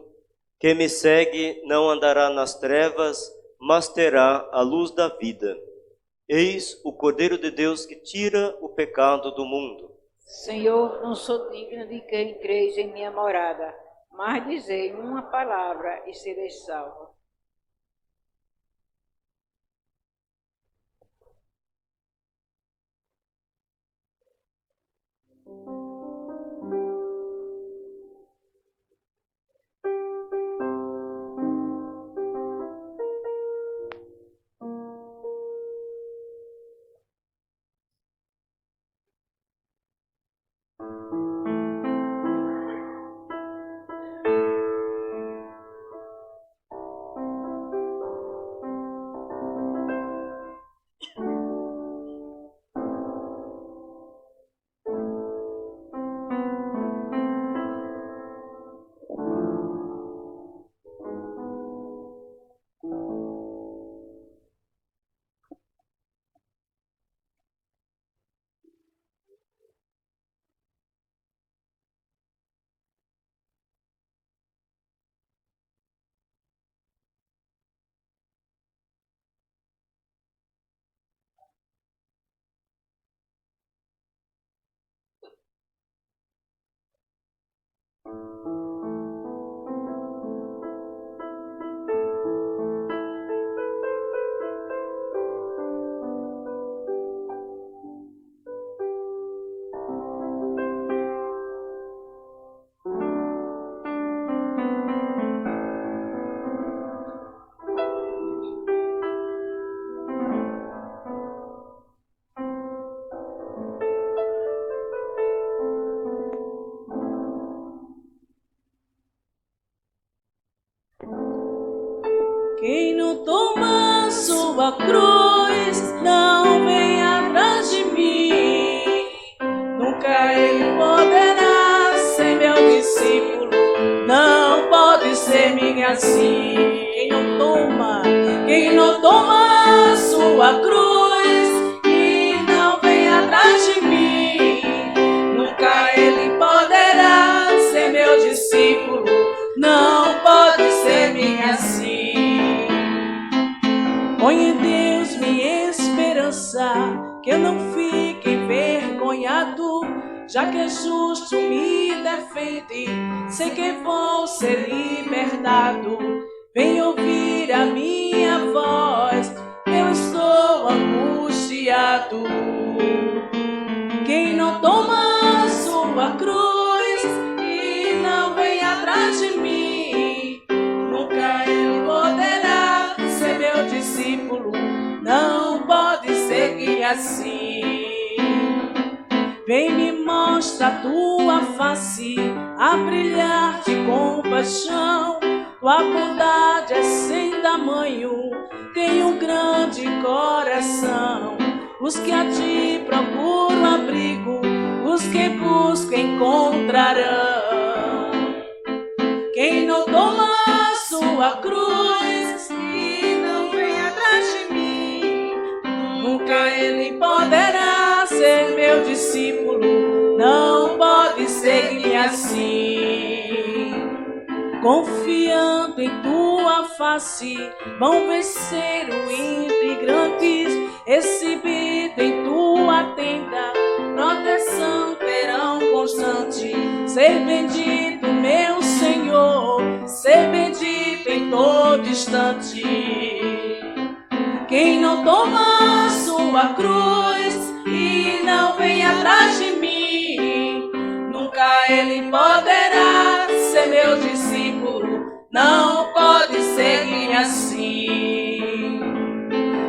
S3: Quem me segue não andará nas trevas, mas terá a luz da vida. Eis o Cordeiro de Deus que tira o pecado do mundo.
S1: Senhor, não sou digno de que entreis em minha morada, mas dizei uma palavra e serei salvo.
S2: Quem não toma sua cruz não vem atrás de mim. Nunca ele poderá ser meu discípulo, não pode ser minha assim. Quem não toma sua cruz e não vem atrás de mim, nunca ele poderá ser meu discípulo, não pode ser minha assim. Põe em Deus minha esperança, que eu não fique envergonhado, já que é justo me defende, sei que vou ser libertado. Vem ouvir a minha voz, eu estou angustiado. Quem não toma sua cruz e não vem atrás de mim, nunca ele poderá ser meu discípulo, não pode seguir assim. Vem me mostra a tua face, a brilhar de compaixão. Tua bondade é sem tamanho, tem um grande coração. Os que a ti procuram abrigo, os que buscam encontrarão. Quem não toma sua cruz e não vem atrás de mim, nunca ele poderá ser meu discípulo, não pode seguir assim. Confiando em tua face, vão vencer o integrantes, exibido em tua tenda, proteção terão constante. Ser bendito, meu Senhor, ser bendito em todo instante. Quem não toma sua cruz e não vem atrás de mim, nunca ele poderá ser meu discípulo, não pode seguir assim.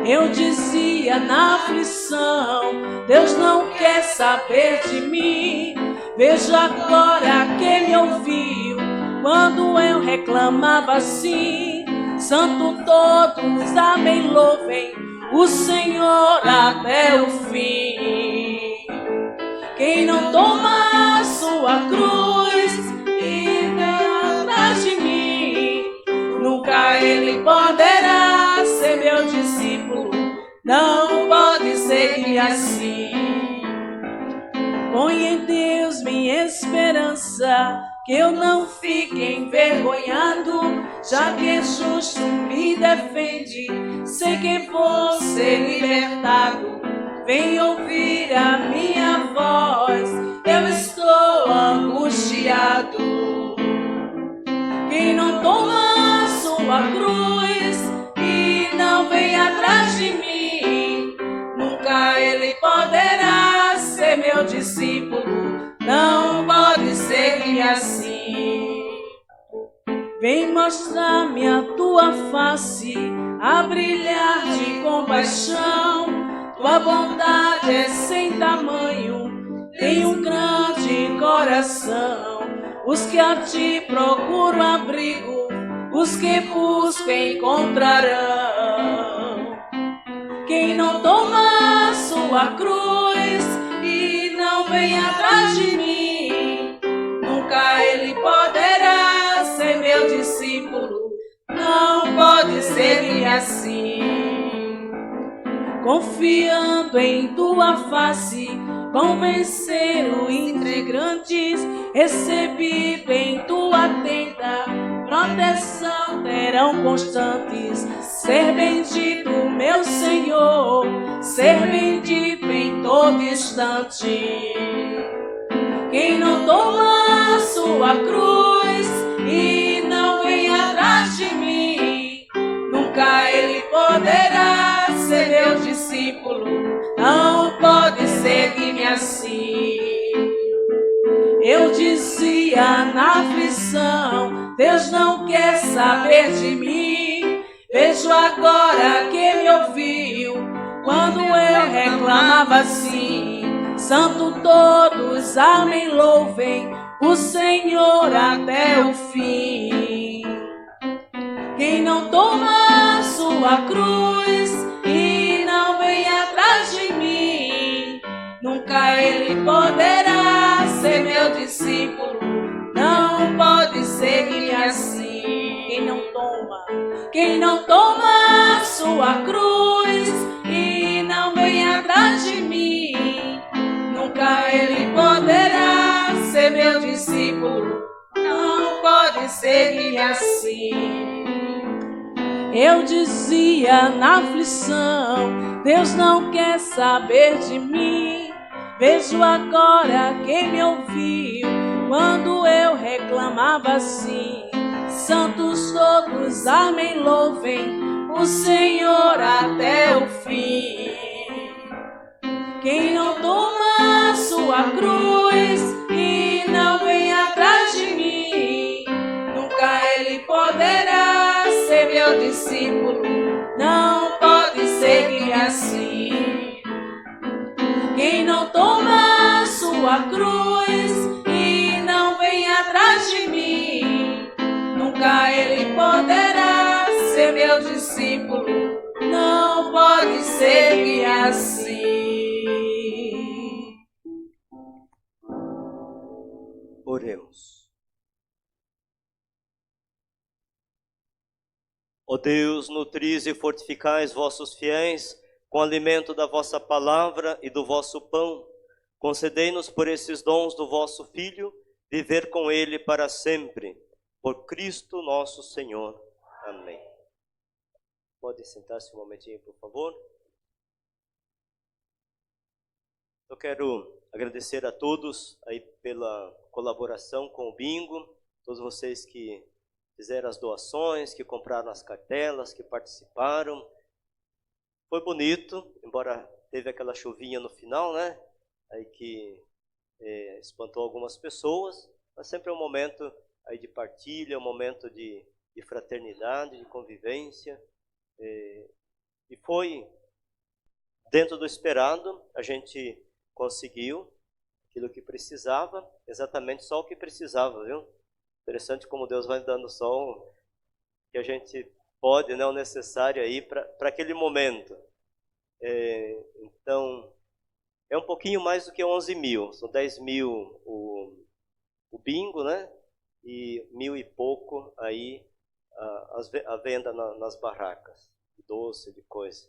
S2: Eu dizia na aflição, Deus não quer saber de mim. Vejo agora que me ouviu quando eu reclamava assim. Santo todos, amém, louvem o Senhor até o fim. Quem não toma sua cruz e vem atrás de mim, nunca ele poderá ser meu discípulo, não pode seguir assim. Põe em Deus minha esperança, que que eu não fique envergonhado, já que justo me defende. Sei que vou ser libertado, vem ouvir a minha voz, eu estou angustiado. Quem não toma sua cruz e não vem atrás de mim, nunca ele poderá ser meu discípulo, não pode seguir assim. Vem mostrar-me a tua face, a brilhar de compaixão. Tua bondade é sem tamanho, tem um grande coração. Os que a ti procuram abrigo, os que buscam encontrarão. Quem não toma sua cruz e não vem atrás de mim, nunca ele poderá ser meu discípulo, não pode seguir assim. Confiando em tua face, vão vencer os integrantes, recebido em tua tenda, proteção terão constantes. Ser bendito, meu Senhor, ser bendito em todo instante. Quem não toma sua cruz e não vem atrás de mim, nunca ele poderá ser meu discípulo, não pode seguir-me assim. Eu dizia na aflição, Deus não quer saber de mim. Vejo agora que me ouviu quando eu reclamava assim. Santo todos, amém, louvem o Senhor até o fim. Quem não toma sua cruz e não vem atrás de mim, nunca ele poderá ser meu discípulo, não pode seguir assim. Quem não toma sua cruz e não vem atrás de mim, nunca ele poderá ser meu discípulo, não pode seguir assim. Eu dizia na aflição, Deus não quer saber de mim. Vejo agora quem me ouviu quando eu reclamava assim. Santos todos, amém, louvem o Senhor até o fim. Quem não toma sua cruz e não vem atrás de mim, nunca ele poderá ser meu discípulo, não pode seguir assim. Quem não toma sua cruz e não vem atrás de mim, nunca ele poderá ser meu discípulo, não pode seguir assim.
S3: Oremos. Ó Deus, nutris e fortificais vossos fiéis com o alimento da vossa palavra e do vosso pão. Concedei-nos por esses dons do vosso Filho, viver com ele para sempre. Por Cristo nosso Senhor. Amém. Pode sentar-se um momentinho, por favor. Eu quero agradecer a todos aí pela colaboração com o bingo, todos vocês que fizeram as doações, que compraram as cartelas, que participaram. Foi bonito, embora teve aquela chuvinha no final, né? Aí que espantou algumas pessoas, mas sempre é um momento aí de partilha, um momento de fraternidade, de convivência. E foi dentro do esperado, a gente conseguiu aquilo que precisava, exatamente só o que precisava, viu? Interessante como Deus vai dando só o que a gente pode, né, o necessário aí para aquele momento. Então, é um pouquinho mais do que 11 mil, são 10 mil o bingo, né? E 1.000 e pouco aí a venda nas barracas, de doce, de coisa.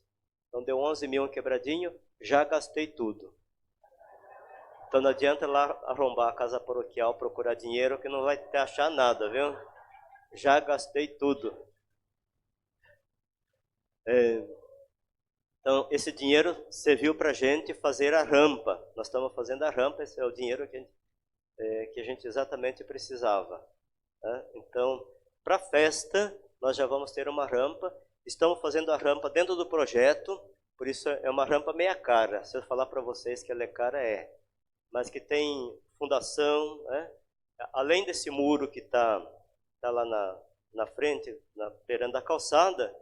S3: Então deu 11 mil um quebradinho, já gastei tudo. Então não adianta lá arrombar a casa paroquial, procurar dinheiro, que não vai te achar nada, viu? Já gastei tudo. Então, esse dinheiro serviu para a gente fazer a rampa. Nós estamos fazendo a rampa, esse é o dinheiro que a gente exatamente precisava. Né? Então, para a festa, nós já vamos ter uma rampa. Estamos fazendo a rampa dentro do projeto, por isso é uma rampa meia cara. Se eu falar para vocês que ela é cara, mas que tem fundação, né? Além desse muro que está lá na frente, na beirando da calçada,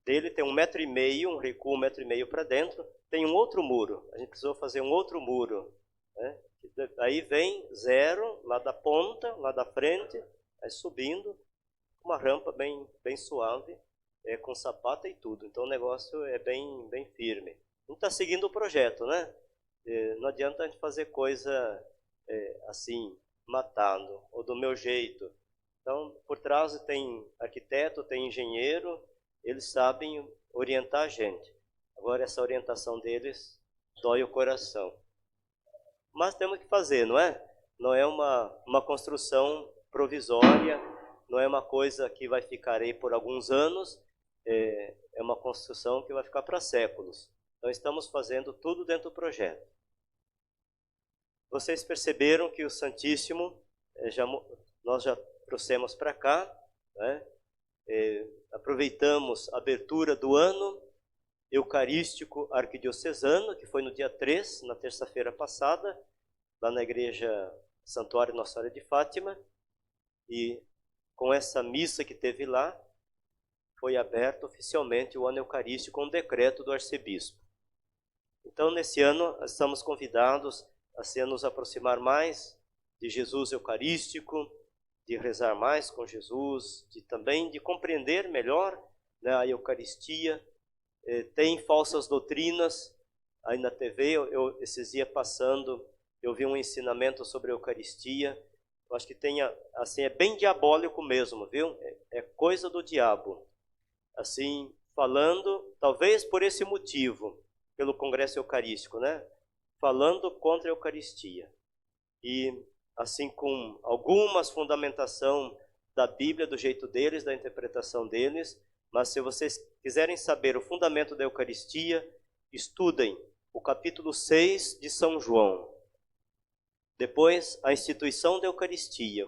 S3: dele tem 1,5 m, um recuo 1,5 m para dentro, tem um outro muro. A gente precisou fazer um outro muro. Né? Aí vem 0, lá da ponta, lá da frente, aí subindo, uma rampa bem suave, com sapata e tudo. Então o negócio é bem firme. A gente está seguindo o projeto, né? Não adianta a gente fazer coisa assim, matando, ou do meu jeito. Então, por trás tem arquiteto, tem engenheiro, eles sabem orientar a gente. Agora, essa orientação deles dói o coração. Mas temos que fazer, não é? Não é uma construção provisória, não é uma coisa que vai ficar aí por alguns anos, é uma construção que vai ficar para séculos. Então, estamos fazendo tudo dentro do projeto. Vocês perceberam que o Santíssimo, nós já trouxemos para cá, né? Aproveitamos a abertura do ano eucarístico arquidiocesano, que foi no dia 3, na terça-feira passada, lá na igreja Santuário Nossa Senhora de Fátima, e com essa missa que teve lá, foi aberto oficialmente o ano eucarístico com um decreto do arcebispo. Então, nesse ano, estamos convidados a nos aproximar mais de Jesus eucarístico, de rezar mais com Jesus, também de compreender melhor, né, a Eucaristia. Tem falsas doutrinas. Aí na TV, esses dias passando, eu vi um ensinamento sobre a Eucaristia. Eu acho que assim, é bem diabólico mesmo, viu? É coisa do diabo. Assim, falando, talvez por esse motivo, pelo Congresso Eucarístico, né? Falando contra a Eucaristia. E assim, com algumas fundamentação da Bíblia, do jeito deles, da interpretação deles, mas se vocês quiserem saber o fundamento da Eucaristia, estudem o capítulo 6 de São João. Depois, a instituição da Eucaristia,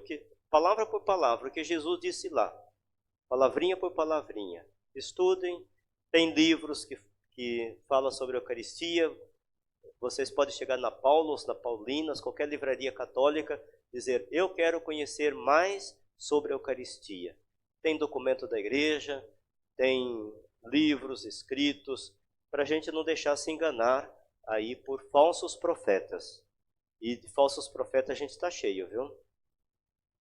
S3: palavra por palavra, o que Jesus disse lá, palavrinha por palavrinha. Estudem, tem livros que falam sobre a Eucaristia. Vocês podem chegar na Paulos, na Paulinas, qualquer livraria católica, dizer, eu quero conhecer mais sobre a Eucaristia. Tem documento da igreja, tem livros escritos, para a gente não deixar se enganar aí por falsos profetas. E de falsos profetas a gente está cheio, viu?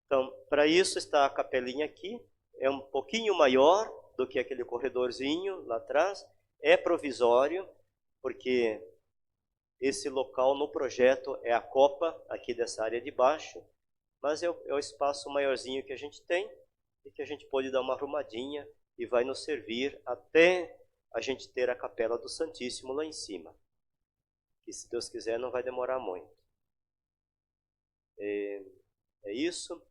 S3: Então, para isso está a capelinha aqui, é um pouquinho maior do que aquele corredorzinho lá atrás, é provisório, porque esse local no projeto é a copa aqui dessa área de baixo, mas é o espaço maiorzinho que a gente tem e que a gente pode dar uma arrumadinha e vai nos servir até a gente ter a capela do Santíssimo lá em cima. Que se Deus quiser não vai demorar muito. É isso.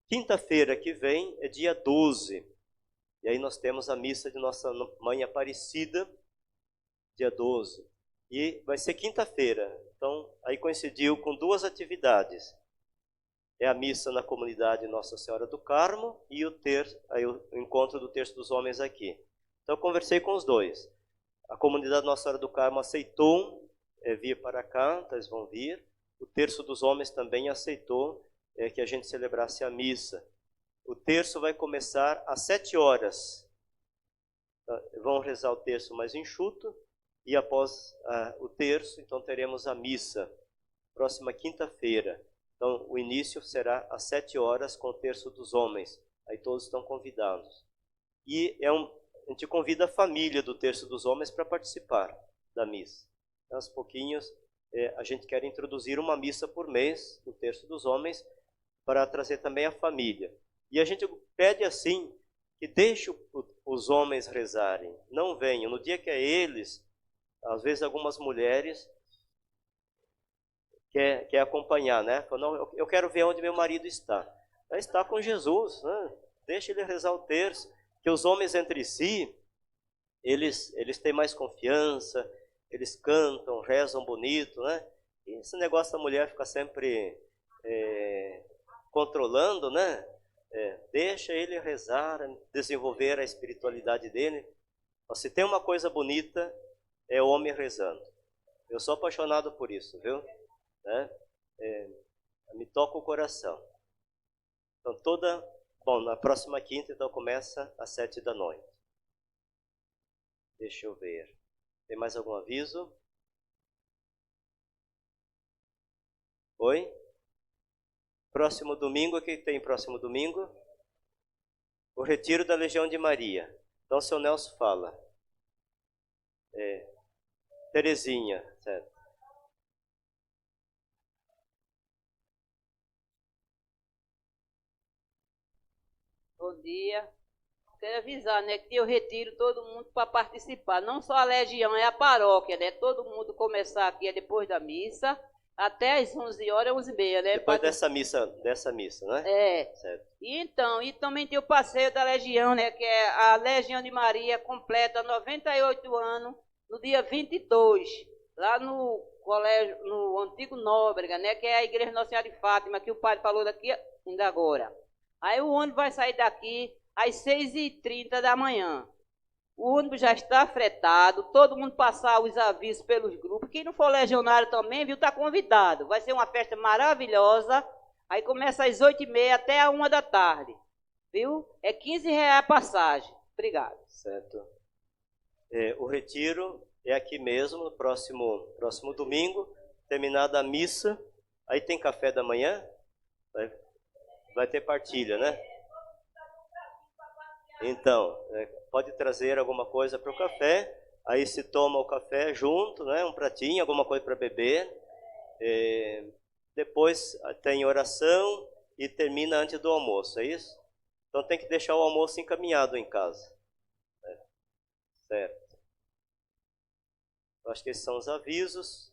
S3: Quinta-feira que vem é dia 12. E aí nós temos a missa de Nossa Mãe Aparecida, dia 12. E vai ser quinta-feira. Então, aí coincidiu com duas atividades. É a missa na comunidade Nossa Senhora do Carmo e o encontro do Terço dos Homens aqui. Então, eu conversei com os dois. A comunidade Nossa Senhora do Carmo aceitou vir para cá, então eles vão vir. O Terço dos Homens também aceitou que a gente celebrasse a missa. O terço vai começar às 7 horas. Vão rezar o terço mais enxuto. E após o terço, então teremos a missa, próxima quinta-feira. Então o início será às 7 horas com o Terço dos Homens. Aí todos estão convidados. E a gente convida a família do Terço dos Homens para participar da missa. Então, aos pouquinhos, a gente quer introduzir uma missa por mês no Terço dos Homens para trazer também a família. E a gente pede assim, que deixe os homens rezarem. Não venham. No dia que é eles, às vezes algumas mulheres quer acompanhar, né? Falou, não, eu quero ver onde meu marido está. Aí está com Jesus, né? Deixa ele rezar o terço, que os homens entre si, eles têm mais confiança, eles cantam, rezam bonito, né? E esse negócio da mulher fica sempre controlando, né? Deixa ele rezar, desenvolver a espiritualidade dele. Mas se tem uma coisa bonita, é o homem rezando. Eu sou apaixonado por isso, viu? Né? Me toca o coração. Então bom, na próxima quinta, então começa às 7 da noite. Deixa eu ver. Tem mais algum aviso? Oi? Próximo domingo, o que tem próximo domingo? O retiro da Legião de Maria. Então, o seu Nelson fala. Terezinha, certo?
S1: Bom dia. Quero avisar, né, que eu retiro todo mundo para participar. Não só a Legião, é a paróquia, né? Todo mundo começar aqui depois da missa, até às 11 horas, 11h30, né?
S3: Depois dessa missa, né?
S1: Certo. E também tem o passeio da Legião, né, que é a Legião de Maria, completa 98 anos, no dia 22, lá no colégio, no Antigo Nóbrega, né, que é a Igreja Nossa Senhora de Fátima, que o padre falou daqui ainda agora. Aí o ônibus vai sair daqui às 6h30 da manhã. O ônibus já está fretado, todo mundo passar os avisos pelos grupos. Quem não for legionário também, viu, está convidado. Vai ser uma festa maravilhosa. Aí começa às 8h30 até a 1 da tarde. Viu? É R$15 a passagem. Obrigado.
S3: Certo. O retiro é aqui mesmo, no próximo domingo, terminada a missa. Aí tem café da manhã? Vai ter partilha, né? Então, pode trazer alguma coisa para o café, aí se toma o café junto, né? Um pratinho, alguma coisa para beber. Depois tem oração e termina antes do almoço, é isso? Então tem que deixar o almoço encaminhado em casa. Certo. Eu acho que esses são os avisos.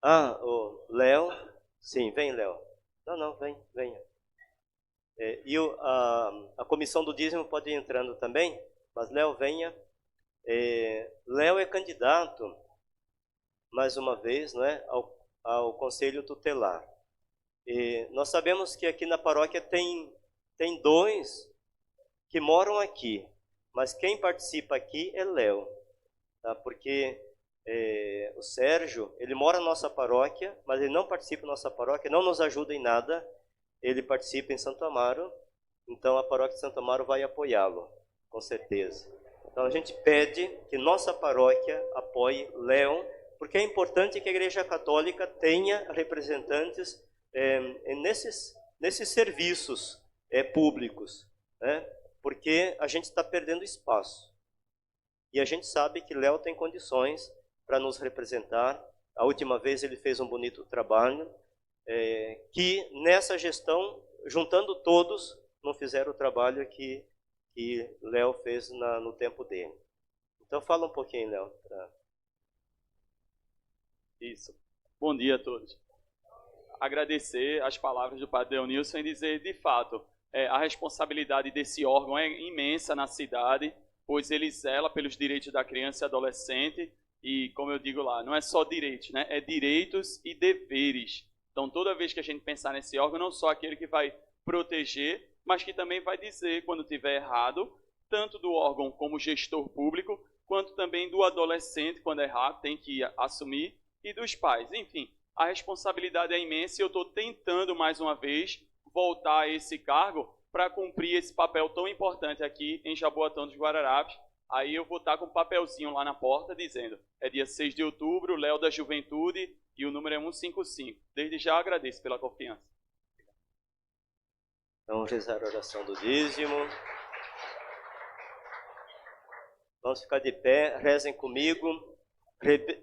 S3: O Léo. Sim, vem, Léo. Não, venha. E a comissão do dízimo pode ir entrando também, mas Léo, venha. Léo é candidato, mais uma vez, né, ao Conselho Tutelar. Nós sabemos que aqui na paróquia tem 2 que moram aqui, mas quem participa aqui é Léo, tá? Porque o Sérgio, ele mora na nossa paróquia, mas ele não participa da nossa paróquia, não nos ajuda em nada. Ele participa em Santo Amaro, então a paróquia de Santo Amaro vai apoiá-lo, com certeza. Então a gente pede que nossa paróquia apoie Léo, porque é importante que a Igreja Católica tenha representantes nesses serviços públicos, né? Porque a gente está perdendo espaço. E a gente sabe que Léo tem condições para nos representar. A última vez ele fez um bonito trabalho, que nessa gestão, juntando todos, não fizeram o trabalho que Léo fez no tempo dele. Então fala um pouquinho, Léo.
S8: Isso. Bom dia a todos. Agradecer as palavras do Padre Deonilson e dizer, de fato, a responsabilidade desse órgão é imensa na cidade, pois ele zela pelos direitos da criança e adolescente e, como eu digo lá, não é só direitos, né? É direitos e deveres. Então, toda vez que a gente pensar nesse órgão, não só aquele que vai proteger, mas que também vai dizer quando tiver errado, tanto do órgão como gestor público, quanto também do adolescente, quando errar, tem que assumir, e dos pais. Enfim, a responsabilidade é imensa e eu estou tentando, mais uma vez, voltar a esse cargo para cumprir esse papel tão importante aqui em Jaboatão dos Guararapes. Aí eu vou estar com um papelzinho lá na porta dizendo, é dia 6 de outubro, Léo da Juventude, e o número é 155. Desde já agradeço pela confiança.
S3: Vamos rezar a oração do dízimo. Vamos ficar de pé, rezem comigo.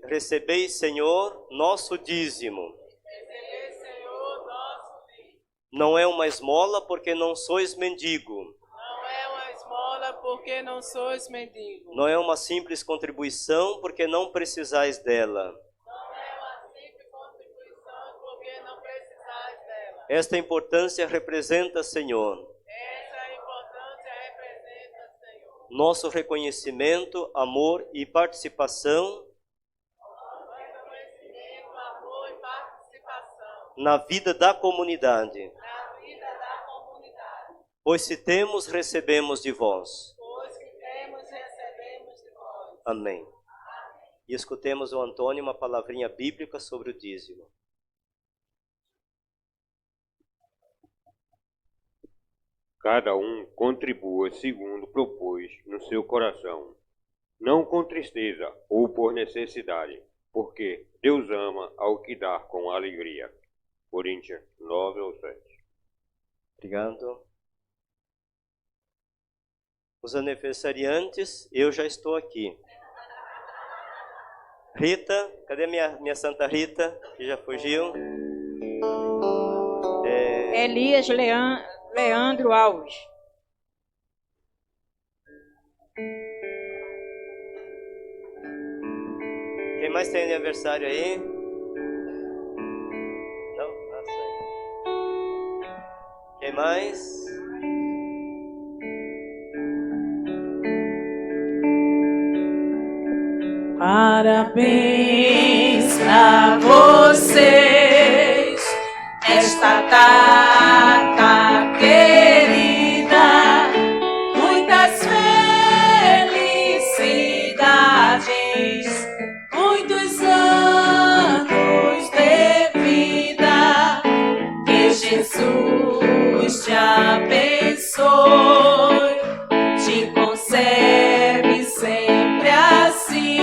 S3: Recebei, Senhor, nosso dízimo.
S2: Recebei, Senhor, nosso dízimo.
S3: Não é uma esmola porque não sois mendigo.
S2: Não é uma esmola porque não sois mendigos.
S3: Não é uma simples contribuição, porque não precisais dela.
S2: Não é uma simples contribuição, porque não precisais dela.
S3: Esta importância representa, Senhor,
S2: Essa importância representa, Senhor,
S3: nosso reconhecimento, amor e participação
S2: reconhecimento, amor e participação
S3: na vida da comunidade.
S2: na vida da comunidade.
S3: Pois se temos, recebemos de vós.
S2: Pois que temos, recebemos de vós.
S3: Amém. E escutemos o Antônio uma palavrinha bíblica sobre o dízimo.
S9: Cada um contribua segundo propôs no seu coração, não com tristeza ou por necessidade, porque Deus ama ao que dá com alegria. Coríntios 9:7.
S3: Obrigado. Os aniversariantes, eu já estou aqui. Rita, cadê minha Santa Rita, que já fugiu?
S1: Elias Leandro Alves.
S3: Quem mais tem aniversário aí? Não? Ah, sei. Quem mais?
S2: Parabéns pra vocês, esta data querida, muitas felicidades, muitos anos de vida, que Jesus te abençoe, te conserve sempre assim.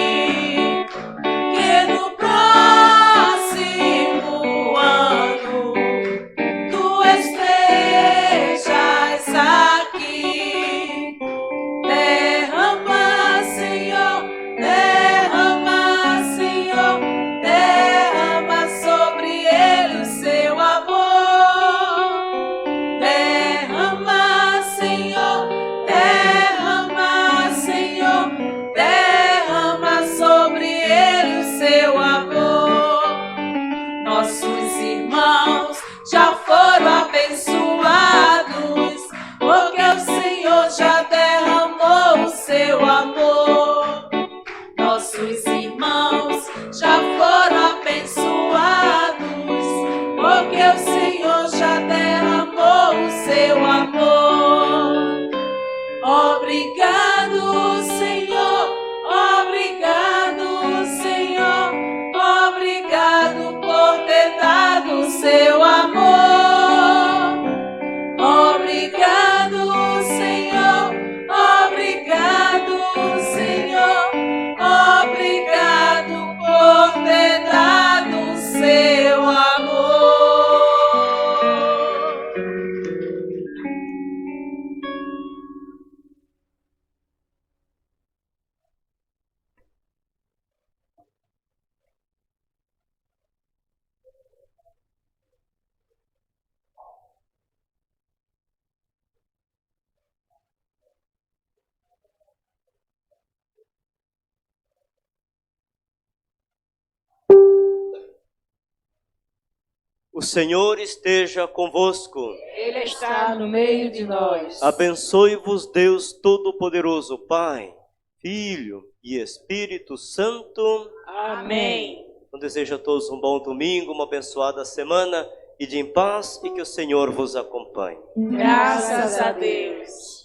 S2: Seu amor, obrigado, Senhor, obrigado, Senhor, obrigado por ter dado seu amor.
S3: O Senhor esteja convosco.
S1: Ele está no meio de nós.
S3: Abençoe-vos Deus Todo-Poderoso, Pai, Filho e Espírito Santo.
S1: Amém.
S3: Eu desejo a todos um bom domingo, uma abençoada semana, e de em paz, e que o Senhor vos acompanhe.
S1: Graças a Deus.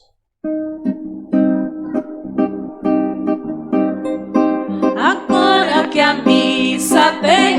S2: Agora que a missa tem